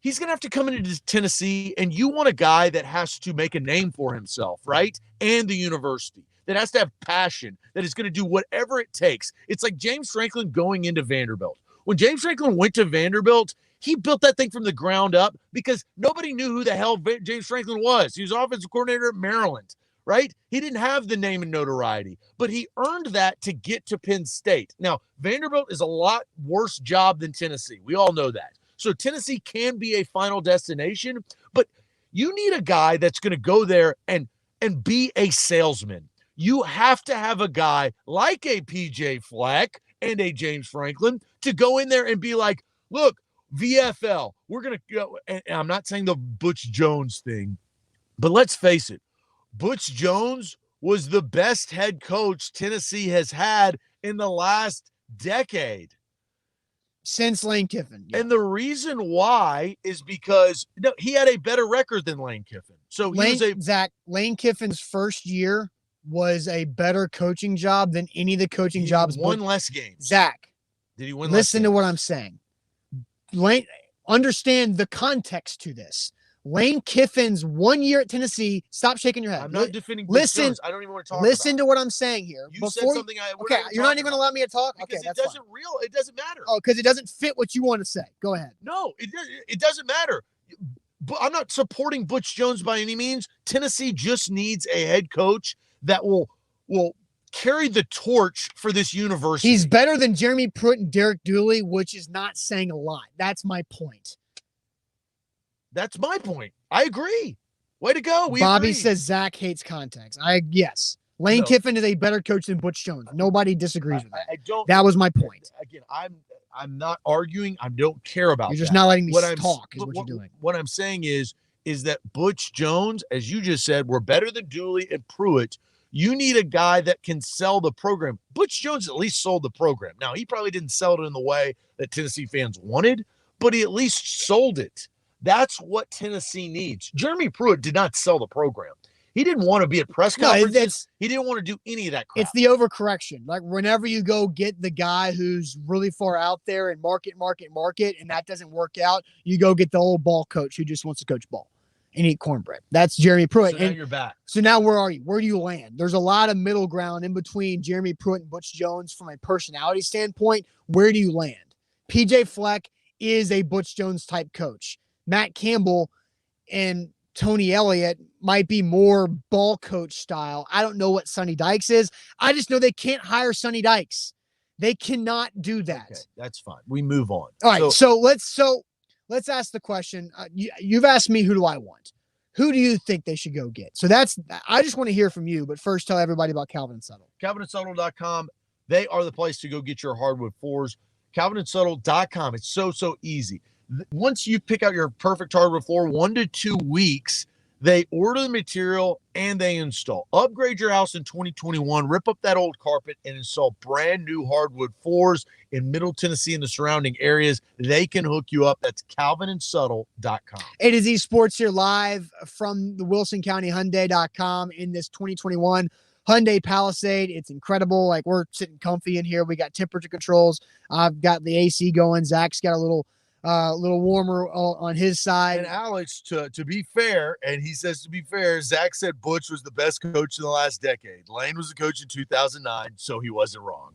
he's going to have to come into Tennessee, and you want a guy that has to make a name for himself, right? And the university that has to have passion, that is going to do whatever it takes. It's like James Franklin going into Vanderbilt. When James Franklin went to Vanderbilt, he built that thing from the ground up because nobody knew who the hell James Franklin was. He was offensive coordinator at Maryland, right? He didn't have the name and notoriety, but he earned that to get to Penn State. Now, Vanderbilt is a lot worse job than Tennessee. We all know that. So Tennessee can be a final destination, but you need a guy that's going to go there and be a salesman. You have to have a guy like a PJ Fleck and a James Franklin to go in there and be like, look, VFL, we're going to go. And I'm not saying the Butch Jones thing, but let's face it. Butch Jones was the best head coach Tennessee has had in the last decade. Since Lane Kiffin. Yeah. And the reason why is because he had a better record than Lane Kiffin. So Lane Kiffin's first year was a better coaching job than any of the coaching jobs. Won less games. Zach, did he win? Listen to what I'm saying. Understand the context to this. Lane Kiffin's 1 year at Tennessee. Stop shaking your head. I'm not defending. Listen. I don't even want to talk. Listen to what I'm saying here. You said something. Okay, you're not even going to allow me to talk. Okay, that's fine. It doesn't matter. Oh, because it doesn't fit what you want to say. Go ahead. No, it doesn't matter. But I'm not supporting Butch Jones by any means. Tennessee just needs a head coach that will carry the torch for this university. He's better than Jeremy Pruitt and Derek Dooley, which is not saying a lot. That's my point. That's my point. I agree. Way to go. Bobby says Zach hates context. Yes. Lane Kiffin is a better coach than Butch Jones. Nobody disagrees with that. That was my point. Again, I'm not arguing. I don't care about You're just not letting me talk is what you're doing. What I'm saying is that Butch Jones, as you just said, were better than Dooley and Pruitt. You need a guy that can sell the program. Butch Jones at least sold the program. Now, he probably didn't sell it in the way that Tennessee fans wanted, but he at least sold it. That's what Tennessee needs. Jeremy Pruitt did not sell the program. He didn't want to be at press No, conferences. He didn't want to do any of that crap. It's the overcorrection. Like whenever you go get the guy who's really far out there and market, and that doesn't work out, you go get the old ball coach who just wants to coach ball and eat cornbread. That's Jeremy Pruitt. So now you're back. So now where are you? Where do you land? There's a lot of middle ground in between Jeremy Pruitt and Butch Jones from a personality standpoint. Where do you land? PJ Fleck is a Butch Jones type coach. Matt Campbell and Tony Elliott might be more ball coach style. I don't know what Sonny Dykes is. I just know they can't hire Sonny Dykes. They cannot do that. Okay, that's fine. We move on. All right. So let's ask the question. You've asked me, who do I want? Who do you think they should go get? So I just want to hear from you, but first tell everybody about Calvin and Settle. CalvinandSettle.com. They are the place to go get your hardwood floors. CalvinandSettle.com. It's so easy. Once you pick out your perfect hardwood floor, 1 to 2 weeks, they order the material and they install. Upgrade your house in 2021, rip up that old carpet and install brand new hardwood floors in Middle Tennessee and the surrounding areas. They can hook you up. That's CalvinandSettle.com. A to Z Sports here live from the WilsonCountyHyundai.com in this 2021 Hyundai Palisade. It's incredible. Like, we're sitting comfy in here. We got temperature controls. I've got the AC going. Zach's got a little warmer on his side. And Alex, to be fair, and he says to be fair, Zach said Butch was the best coach in the last decade. Lane was the coach in 2009, so he wasn't wrong.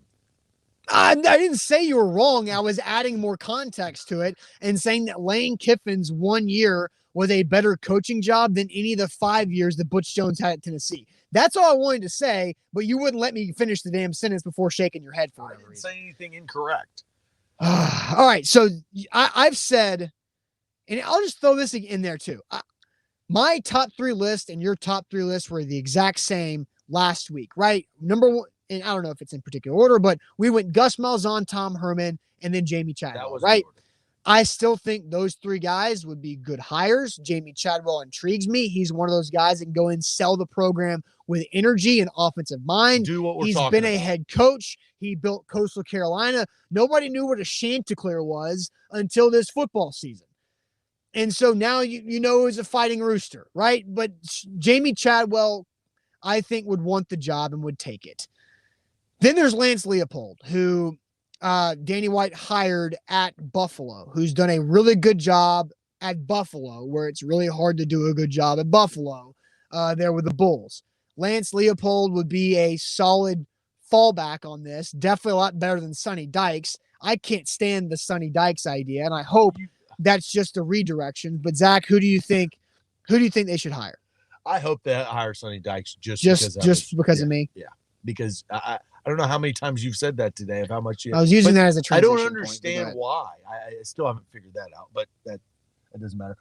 I didn't say you were wrong. I was adding more context to it and saying that Lane Kiffin's 1 year was a better coaching job than any of the 5 years that Butch Jones had at Tennessee. That's all I wanted to say, but you wouldn't let me finish the damn sentence before shaking your head for whatever reason. I didn't say anything incorrect. All right, so I've said, and I'll just throw this in there too. My top 3 list and your top 3 lists were the exact same last week, right? Number 1, and I don't know if it's in particular order, but we went Gus Malzahn, Tom Herman, and then Jamie Chadwell, right? I still think those 3 guys would be good hires. Jamie Chadwell intrigues me. He's one of those guys that can go and sell the program with energy and offensive mind. Do what we're He's talking been a head coach. He built Coastal Carolina. Nobody knew what a Chanticleer was until this football season. And so now you know he's a fighting rooster, right? But Jamie Chadwell, I think, would want the job and would take it. Then there's Lance Leopold, who Danny White hired at Buffalo, who's done a really good job at Buffalo, where it's really hard to do a good job at Buffalo there with the Bulls. Lance Leopold would be a solid fallback on this. Definitely a lot better than Sonny Dykes. I can't stand the Sonny Dykes idea, and I hope that's just a redirection. But Zach, who do you think they should hire? I hope they hire Sonny Dykes just because of me. Yeah, because I don't know how many times you've said that today of how much you. I was using that as a transition. I don't understand why. I still haven't figured that out, but that doesn't matter.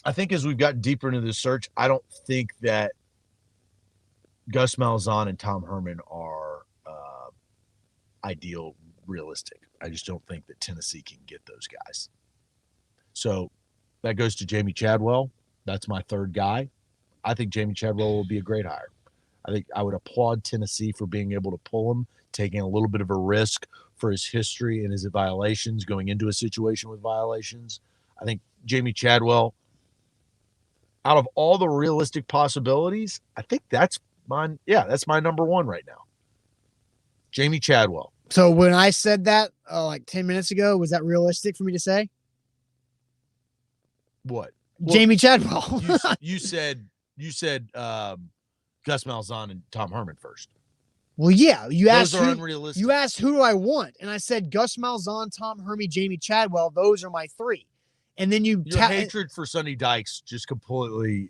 I think as we've gotten deeper into the search, I don't think that Gus Malzahn and Tom Herman are ideal, realistic. I just don't think that Tennessee can get those guys. So that goes to Jamie Chadwell. That's my 3rd guy. I think Jamie Chadwell will be a great hire. I think I would applaud Tennessee for being able to pull him, taking a little bit of a risk for his history and his violations, going into a situation with violations. I think Jamie Chadwell, out of all the realistic possibilities, I think that's mine. Yeah, that's my number 1 right now. Jamie Chadwell. So when I said that like 10 minutes ago, was that realistic for me to say? What? Jamie Chadwell. you said Gus Malzahn and Tom Herman first. Well, yeah. Those are unrealistic. You asked who do I want, and I said Gus Malzahn, Tom Herman, Jamie Chadwell. Those are my 3. And then your hatred for Sonny Dykes just completely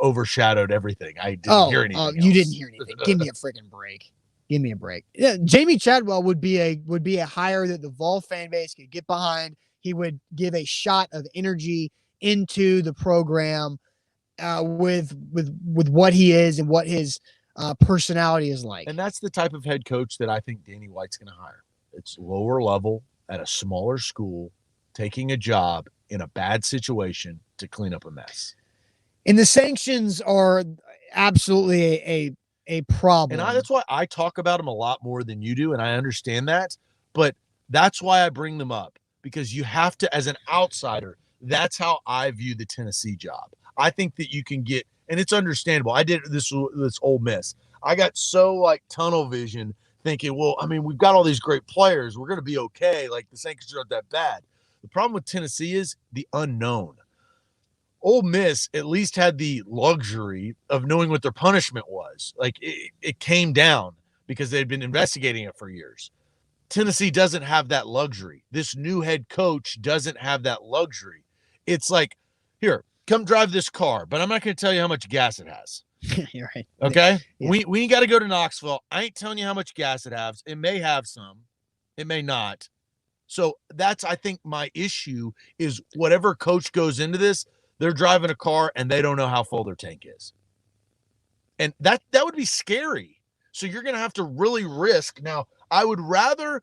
overshadowed everything. I didn't hear anything. You didn't hear anything. Give me a freaking break. Give me a break. Yeah, Jamie Chadwell would be a hire that the Vol fan base could get behind. He would give a shot of energy into the program with what he is and what his personality is like. And that's the type of head coach that I think Danny White's going to hire. It's lower level at a smaller school, taking a job in a bad situation to clean up a mess. And the sanctions are absolutely a problem. And that's why I talk about them a lot more than you do, and I understand that. But that's why I bring them up, because you have to, as an outsider, that's how I view the Tennessee job. I think that you can get, and it's understandable. I did this Ole Miss. I got so like tunnel vision thinking, well, I mean, we've got all these great players. We're going to be okay. Like the Saints aren't that bad. The problem with Tennessee is the unknown. Ole Miss at least had the luxury of knowing what their punishment was. Like it came down because they'd been investigating it for years. Tennessee doesn't have that luxury. This new head coach doesn't have that luxury. It's like, here, come drive this car, but I'm not going to tell you how much gas it has. You're right. Okay? Yeah. We ain't got to go to Knoxville. I ain't telling you how much gas it has. It may have some. It may not. So that's, I think, my issue is whatever coach goes into this, they're driving a car and they don't know how full their tank is. And that would be scary. So you're going to have to really risk. Now, I would rather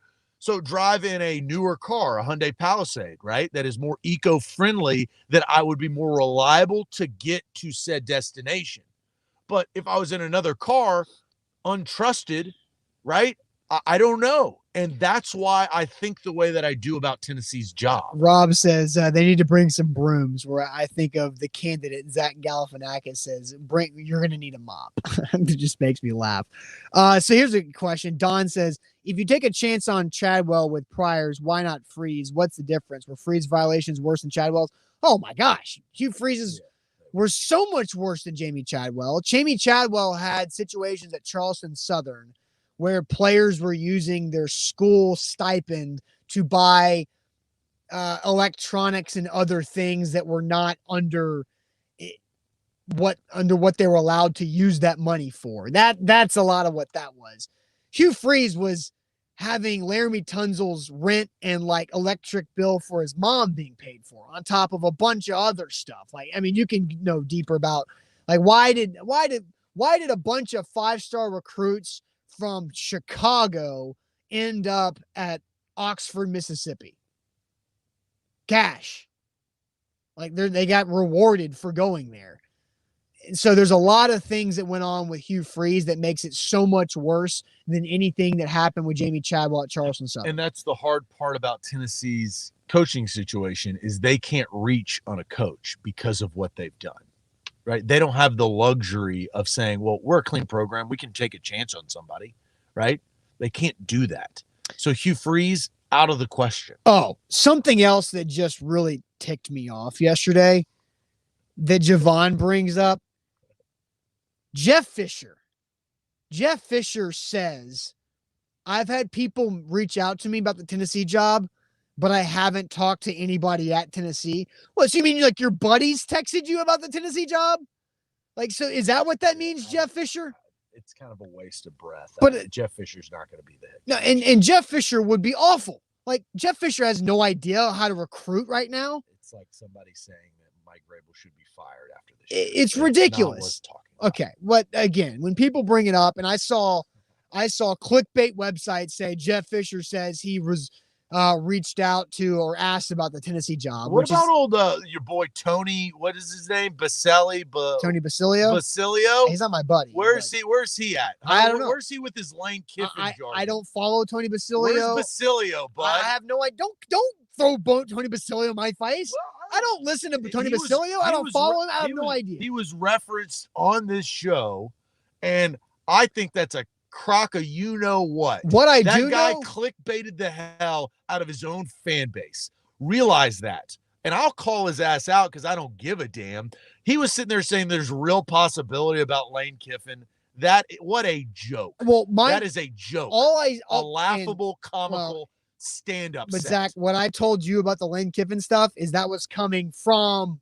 drive in a newer car, a Hyundai Palisade, right? That is more eco-friendly, that I would be more reliable to get to said destination. But if I was in another car, untrusted, right? I don't know. And that's why I think the way that I do about Tennessee's job. Rob says they need to bring some brooms, where I think of the candidate, Zach Galifianakis, says, you're going to need a mop. It just makes me laugh. So here's a question. Don says, if you take a chance on Chadwell with priors, why not Freeze? What's the difference? Were Freeze violations worse than Chadwell's? Oh, my gosh. Hugh Freeze's were so much worse than Jamie Chadwell. Jamie Chadwell had situations at Charleston Southern where players were using their school stipend to buy electronics and other things that were not under what they were allowed to use that money for. That's a lot of what that was. Hugh Freeze was having Laramie Tunzel's rent and like electric bill for his mom being paid for, on top of a bunch of other stuff. Like, I mean, you can know deeper about like why did a bunch of 5-star recruits from Chicago end up at Oxford, Mississippi? Cash. Like they got rewarded for going there. So there's a lot of things that went on with Hugh Freeze that makes it so much worse than anything that happened with Jamie Chadwell at Charleston Southern. And that's the hard part about Tennessee's coaching situation, is they can't reach on a coach because of what they've done. Right? They don't have the luxury of saying, well, we're a clean program. We can take a chance on somebody, right? They can't do that. So Hugh Freeze, out of the question. Oh, something else that just really ticked me off yesterday that Javon brings up. Jeff Fisher. Jeff Fisher says, I've had people reach out to me about the Tennessee job, but I haven't talked to anybody at Tennessee. What, so you mean like your buddies texted you about the Tennessee job? Like, so is that what that means, Jeff Fisher? It's kind of a waste of breath. But Jeff Fisher's not going to be the head coach. No, and Jeff Fisher would be awful. Like, Jeff Fisher has no idea how to recruit right now. It's like somebody saying that Mike Vrabel should be fired after this year. It's ridiculous. Okay, but again, when people bring it up, and I saw clickbait websites say Jeff Fisher says he was reached out to or asked about the Tennessee job. What about your boy Tony? What is his name? Tony Basilio. Basilio. He's not my buddy. Where's he at? I don't know. Where's he with his Lane Kiffin? I don't follow Tony Basilio. Where's Basilio, bud? I have no idea. Don't throw Tony Basilio in my face. Well, I don't listen to Tony Basilio. I don't follow him. I have no idea. He was referenced on this show, and I think that's a crock of you know what. That guy clickbaited the hell out of his own fan base. Realize that. And I'll call his ass out because I don't give a damn. He was sitting there saying there's real possibility about Lane Kiffin. What a joke. Well, that is a joke. A laughable, comical stand-up. But Zach, what I told you about the Lane Kiffin stuff is that was coming from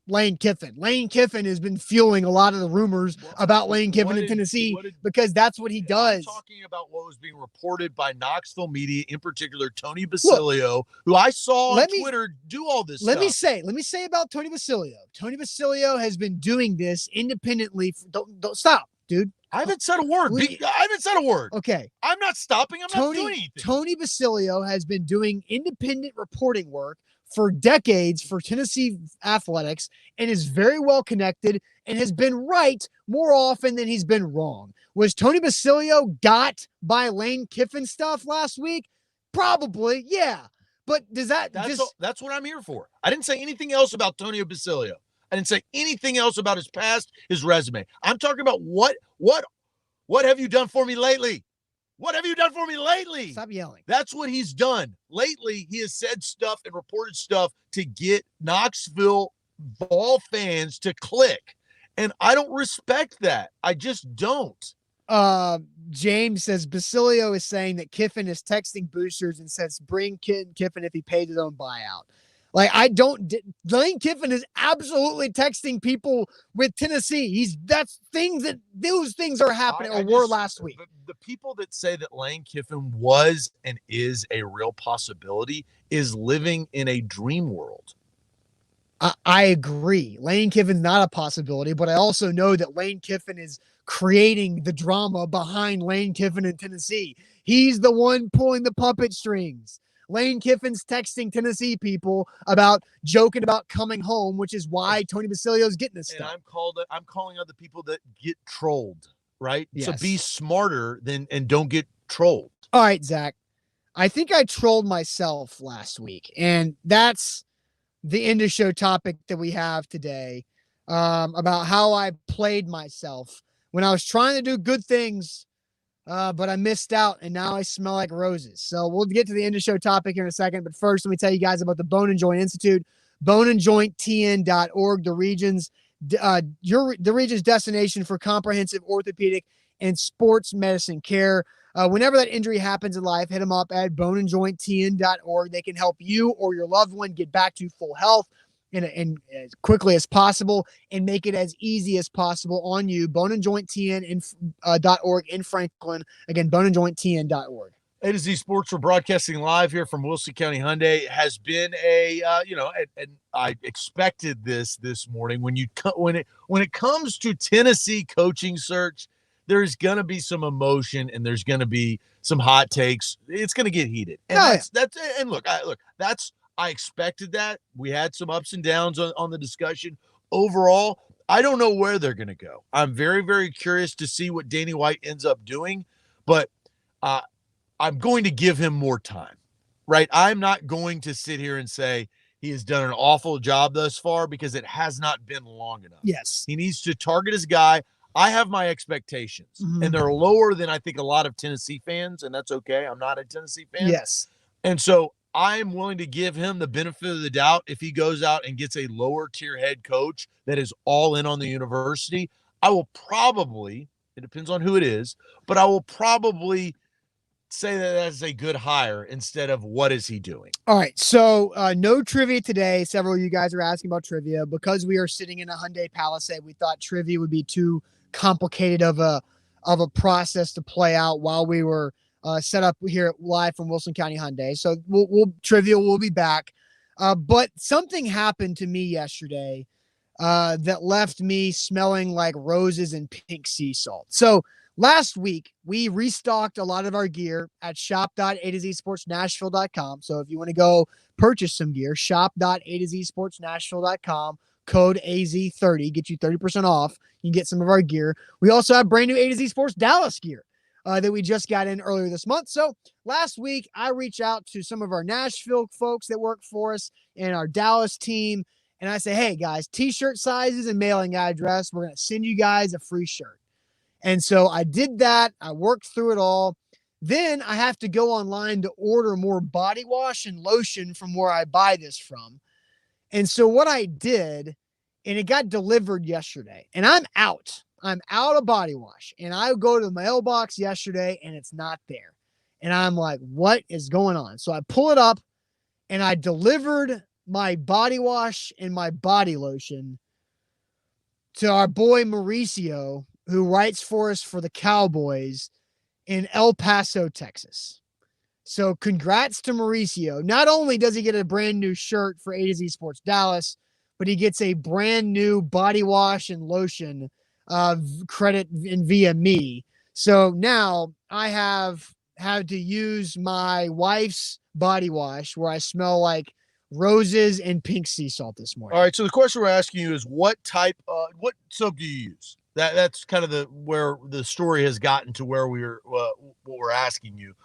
Lane Kiffin. Lane Kiffin has been fueling a lot of the rumors about Lane Kiffin in Tennessee because that's what he does. I'm talking about what was being reported by Knoxville media, in particular Tony Basilio, who I saw on Twitter do all this stuff. Let me say about Tony Basilio. Tony Basilio has been doing this independently. Don't stop, dude. I haven't said a word. I haven't said a word. Okay. I'm not stopping. I'm not doing anything. Tony Basilio has been doing independent reporting work for decades for Tennessee athletics and is very well connected and has been right more often than he's been wrong. Was Tony Basilio got by Lane Kiffin stuff last week? Probably, yeah. But does that that's what I'm here for. I didn't say anything else about Tony Basilio. I didn't say anything else about his past, his resume. I'm talking about what have you done for me lately? What have you done for me lately? Stop yelling. That's what he's done. Lately, he has said stuff and reported stuff to get Knoxville Vol fans to click. And I don't respect that. I just don't. James says Basilio is saying that Kiffin is texting boosters and says bring Kiffin if he paid his own buyout. Like, Lane Kiffin is absolutely texting people with Tennessee. Those things are happening or were last week. The people that say that Lane Kiffin was and is a real possibility is living in a dream world. I agree. Lane Kiffin's not a possibility, but I also know that Lane Kiffin is creating the drama behind Lane Kiffin in Tennessee. He's the one pulling the puppet strings. Lane Kiffin's texting Tennessee people about joking about coming home, which is why Tony Basilio's getting this stuff. And I'm calling out the people that get trolled, right? Yes. So be smarter and don't get trolled. All right, Zach. I think I trolled myself last week, and that's the end of show topic that we have today, about how I played myself when I was trying to do good things, but I missed out, and now I smell like roses. So we'll get to the end of show topic here in a second, but first let me tell you guys about the Bone and Joint Institute, boneandjointtn.org, the region's destination for comprehensive orthopedic and sports medicine care. Whenever that injury happens in life, hit them up at boneandjointtn.org. They can help you or your loved one get back to full health and as quickly as possible and make it as easy as possible on you. boneandjointtn.org in Franklin. Again, boneandjointtn.org. A to Z Sports, we're broadcasting live here from Wilson County Hyundai. It has been and I expected this morning. When it comes to Tennessee coaching search, there's going to be some emotion and there's going to be some hot takes. It's going to get heated. And I expected that. We had some ups and downs on the discussion. Overall, I don't know where they're going to go. I'm very, very curious to see what Danny White ends up doing, but I'm going to give him more time, right? I'm not going to sit here and say he has done an awful job thus far because it has not been long enough. Yes. He needs to target his guy. I have my expectations, and they're lower than I think a lot of Tennessee fans, and that's okay. I'm not a Tennessee fan. Yes. And so I'm willing to give him the benefit of the doubt if he goes out and gets a lower tier head coach that is all in on the university. I will probably, it depends on who it is, but I will probably say that that's a good hire instead of what is he doing. All right. So no trivia today. Several of you guys are asking about trivia. Because we are sitting in a Hyundai Palisade, we thought trivia would be too complicated of a process to play out while we were set up here live from Wilson County Hyundai. So we'll be back. But something happened to me yesterday that left me smelling like roses and pink sea salt. So last week, we restocked a lot of our gear at shop.a2zsportsnashville.com. So if you want to go purchase some gear, shop.a2zsportsnashville.com, code AZ30, get you 30% off. You can get some of our gear. We also have brand new A to Z Sports Dallas gear that we just got in earlier this month. So last week, I reached out to some of our Nashville folks that work for us and our Dallas team. And I say, hey, guys, T-shirt sizes and mailing address. We're going to send you guys a free shirt. And so I did that. I worked through it all. Then I have to go online to order more body wash and lotion from where I buy this from. And so what I did, and it got delivered yesterday, and I'm out of body wash. And I go to the mailbox yesterday and it's not there. And I'm like, what is going on? So I pull it up and I delivered my body wash and my body lotion to our boy Mauricio, who writes for us for the Cowboys in El Paso, Texas. So congrats to Mauricio. Not only does he get a brand new shirt for A to Z Sports Dallas, but he gets a brand new body wash and lotion credit via me. So now I have had to use my wife's body wash where I smell like roses and pink sea salt this morning. All right. So the question we're asking you is what soap do you use? That's kind of where the story has gotten to where what we're asking you.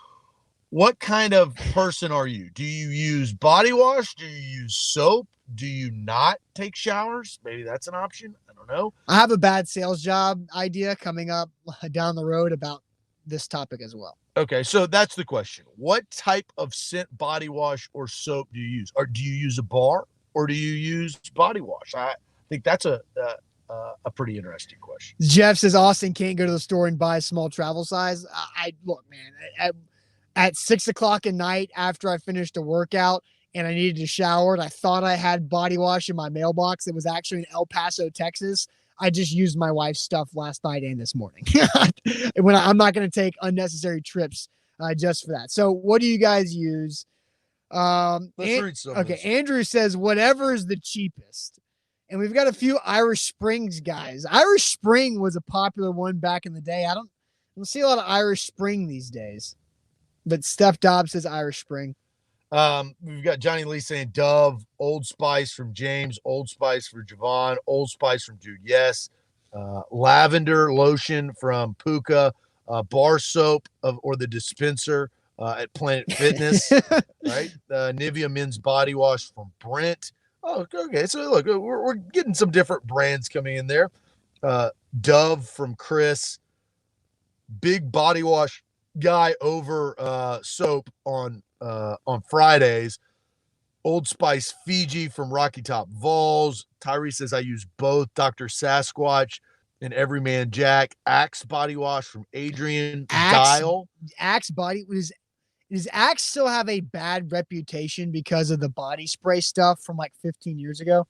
What kind of person are you? Do you use body wash? Do you use soap? Do you not take showers? Maybe that's an option. I don't know. I have a bad sales job idea coming up down the road about this topic as well. Okay, so that's the question. What type of scent body wash or soap do you use? Or do you use a bar or do you use body wash? I think that's a pretty interesting question. Jeff says Austin can't go to the store and buy a small travel size. I look, man, at 6 o'clock at night after I finished a workout and I needed to shower and I thought I had body wash in my mailbox. It was actually in El Paso, Texas. I just used my wife's stuff last night and this morning. I'm not going to take unnecessary trips just for that. So what do you guys use? Let's read some. Okay, Andrew says whatever is the cheapest. And we've got a few Irish Springs guys. Irish Spring was a popular one back in the day. I don't see a lot of Irish Spring these days. But Steph Dobbs says Irish Spring. We've got Johnny Lee saying Dove, Old Spice from James, Old Spice for Javon, Old Spice from Jude. Yes. Lavender lotion from Puka, bar soap or the dispenser at Planet Fitness, right? Nivea men's body wash from Brent. Oh, okay. So look, we're getting some different brands coming in there. Dove from Chris, big body wash guy over soap on Fridays. Old Spice Fiji from Rocky Top Vols. Tyree says I use both. Dr. Sasquatch and Everyman Jack. Axe body wash from Adrian. Dial. Axe body does Axe still have a bad reputation because of the body spray stuff from like 15 years ago?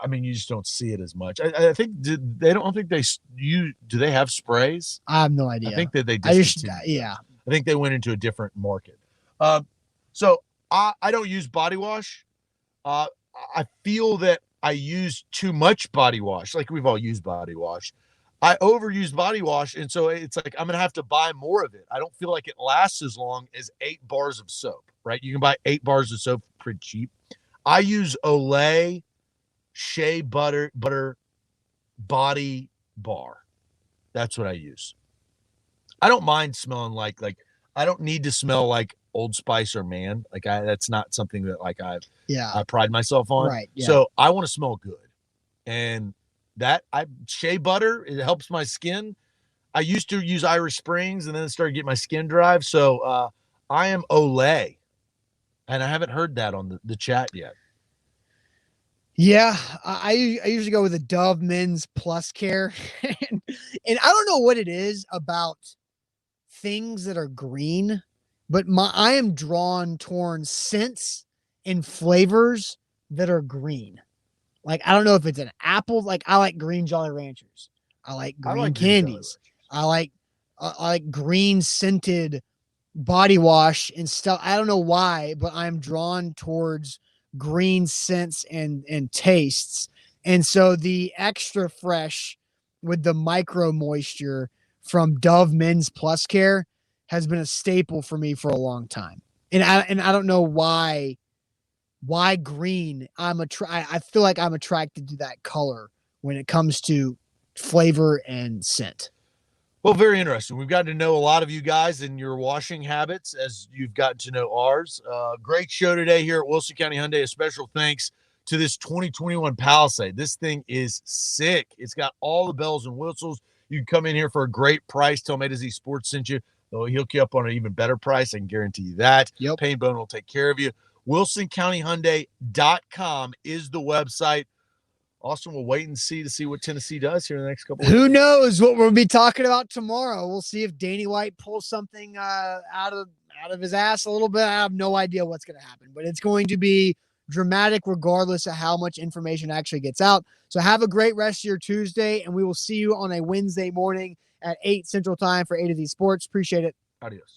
I mean, you just don't see it as much. I think do they have sprays? I have no idea. I think that they yeah. I think they went into a different market. So I don't use body wash. I feel that I use too much body wash. Like we've all used body wash. I overuse body wash, and so it's like I'm gonna have to buy more of it. I don't feel like it lasts as long as 8 bars of soap, right? You can buy 8 bars of soap pretty cheap. I use Olay Shea Butter Body Bar. That's what I use. I don't mind smelling like I don't need to smell like Old Spice or Man. Like that's not something that like I pride myself on. Right. Yeah. So I want to smell good, and shea butter, it helps my skin. I used to use Irish Springs and then it started getting my skin dry. So I am Olay, and I haven't heard that on the chat yet. Yeah, I usually go with the Dove Men's Plus Care, and I don't know what it is about things that are green, but I am drawn towards scents and flavors that are green. Like, I don't know if it's an apple. Like, I like green Jolly Ranchers. I like green candies. I like green scented body wash and stuff. I don't know why, but I'm drawn towards green scents and tastes. And so the extra fresh with the micro moisture from Dove Men's Plus Care has been a staple for me for a long time. And I don't know why green. I feel like I'm attracted to that color when it comes to flavor and scent. Well, very interesting. We've gotten to know a lot of you guys and your washing habits as you've gotten to know ours. Great show today here at Wilson County Hyundai. A special thanks to this 2021 Palisade. This thing is sick. It's got all the bells and whistles. You can come in here for a great price. Tell him A to Z Sports sent you. They'll hook you up on an even better price. I can guarantee you that. Yep. Pain Bone will take care of you. WilsonCountyHyundai.com is the website. Austin, we'll wait and see what Tennessee does here in the next couple of Who weeks. knows what we'll be talking about tomorrow? We'll see if Danny White pulls something out of his ass a little bit. I have no idea what's going to happen, but it's going to be dramatic regardless of how much information actually gets out. So have a great rest of your Tuesday, and we will see you on a Wednesday morning at 8 Central Time for A to Z Sports. Appreciate it. Adios.